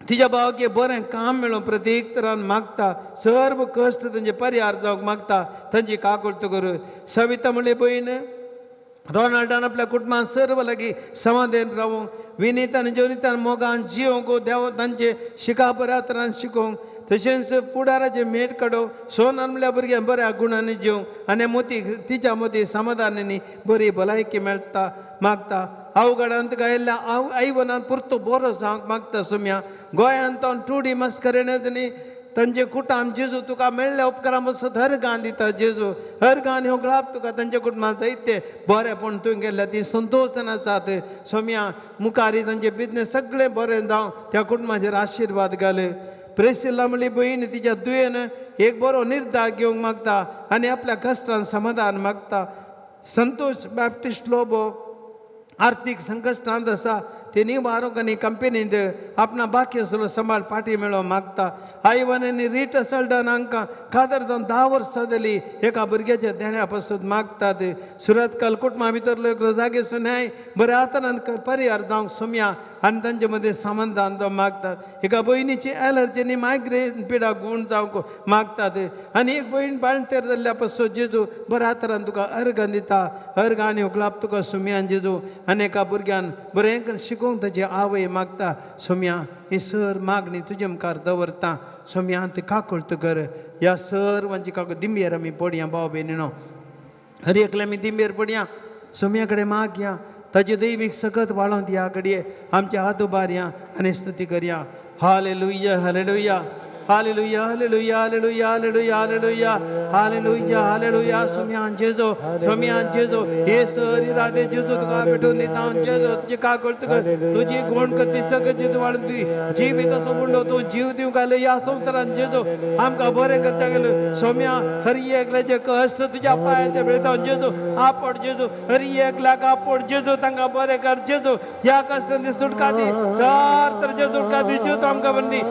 तिच्या भावाक बरें काम मेळों प्रत्येक तरान मागता सर्व कश्ट तांचे परिहार जावंक मागता तांची काकूळ तूं कर सविता म्हणली भयण रोनाल्डान आपल्या कुटुंबान सर्व लागीं समाधान रावूंक विनीतान जोनितान मोगान जियोंक देव तांचे शिका बऱ्या तरान शिकोवंक तशेंच फुडाराचे मेट काडोवंक सोनान म्हणल्यार भुरग्यां बऱ्या गुणांनी जिवंक आनी मोती तिच्या मतीं समाधानांनी बरी भलायकी मेळटा मागता अवघडांत गायल्ल्या आयवनान पुरतो बरो जावंक मागता सोम्या गोंयांत तावन टुडी मस्करेनच न्ही तांचे कुटाम जेजू तुका मेळ्ळ्या उपकारां पासत हर गां दिता जेजू हर गां आनी होगळाप तुका तांच्या कुटुंबांत जायते बरेंपण तुवें केल्ल्या ती संतोशान आसात सोम्या मुखारी तांचे बिजनेस सगळें बरें जावं त्या कुटुंबाचेर आशिर्वाद घाल प्रेसिल्ला म्हणली भयण तिच्या दुयेन एक बरो निर्धार घेवंक मागता आनी आपल्या कश्टान समाधान मागता संतोष बॅप्टिस्ट लोबो आर्थीक संकश्टांत आसा तिनी बारो कनी कंपनींत आपणा बाकी असलो सांबाळ पाठी मेळो मागता आईवनांनी रीट सल्डन हांकां खातर जावन 10 वर्सां जाली एका भुरग्याच्या देण्या पासून मागतात सुरत कुटुंबा भितरलो एक जागेचो न्याय बऱ्या तरान परिहार जावंक सोम्या आनी तांचे मदें समाधान जावंक मागतात एका भयणीची एलर्जीनी मायग्रेन पिडा गूण जावंक मागतात आनी एक भयण बाळंतेर जाल्ल्या पासून जेजू बऱ्या तरान तुका अर्घ दिता अर्घ आनी उकलाप तुका सोम्यान जेजू आनी एका भुरग्यान बरें शिकोवंक ताची आवय मागता सोम्या ही सर मागणी तुजे मुखार दवरता सोम्या ती काकुळत कर ह्या सर्वांची काकू दिंबेर आमी पडया भाव भयणीनो हर एकले आमी दिंबेर पडया सोम्या कडेन मागया ताचे दैवीक सकत वाळोवन ह्या घडये आमच्या हात उबारया आनी स्तुती करया hallelujah hallelujah hallelujah hallelujah hallelujah hallelujah hallelujah hallelujah hallelujah सोम्यान जेजो हे सर राधे जेजू तुका भेटून दिता जेजो तुजी काकूळ तुका तुजी गुण कती सकत जेजू वाडून दी जिवीत असो बुंडो तूं जीव दिवंक आयलो ह्या संवसारान जेजो आमकां बरें करच्या गेलो सोम्या हरी एकल्याचे कश्ट तुज्या पांयाचेर मेळटा जेजू आपड जेजू हरी एकल्याक आपड जेजू तांकां बरें कर जेजू ह्या कश्टांनी सुटका दी सर तर जेजू सुटका दी जेजू आमकां बरें दी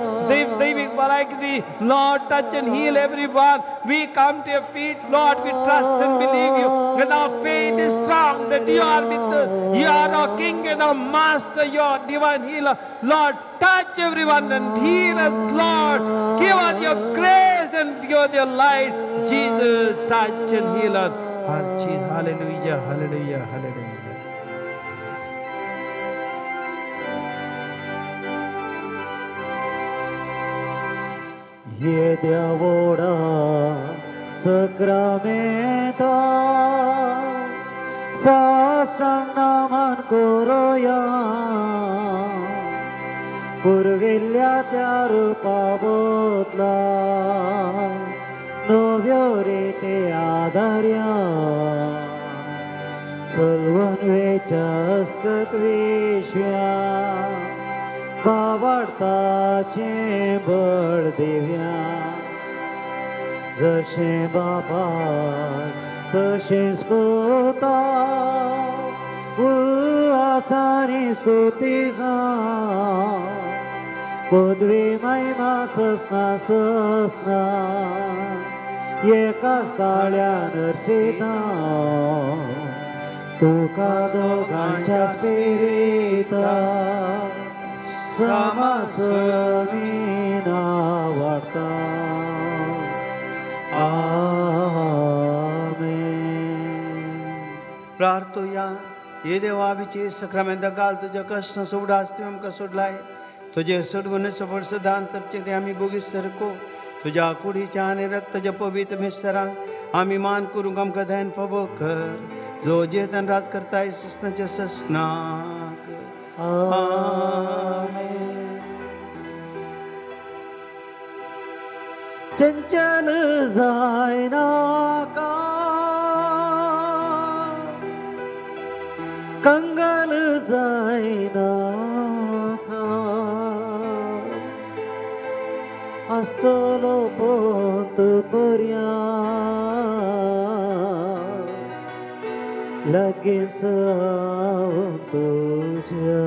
दैवीक भलायकी Lord, touch and heal everyone. We come to your feet, Lord. We trust and believe you. And our faith is strong that you are with us. You are our King and our Master, your divine healer. Lord, touch everyone and heal us, Lord. Give us your grace and give us your light. Jesus, touch and heal us. Hallelujah, hallelujah, hallelujah. Yedavoda Sakramenta Sastang naman koroya Purvilya त्या रूपाबोतला नव्योरीते आधार्या सल्वन वेचास्कत विश्व्या वावडताचे बळ देव्या जशे बाबा तशेंच पुता उल्हासानी स्तुती पदवी महिमा ससना ससना एकाच ताळ्यान नरसिता तुका दोगांच्या स्पिरिता Samasvina Varta. Amen. प्रार्थोया ये देवाविचे सक्रमेंत घाल तुझ्या कष्ट सोडास्ती आमकां सोडलाय तुझे सोडवून सफळ सदान तपचे ते आमी बोगीस सरको तुझ्या कुडीच्या आनी रक्ताच्या पवित्र मिस्तरांक आमी मान करूंक आमकां धैन फबो कर जो जेतन राज करताय सस्नाच्या सस्नाक चंचल जायना का कंगल जायना का आस्तलो पोंत पर्या लगेच तुझ्या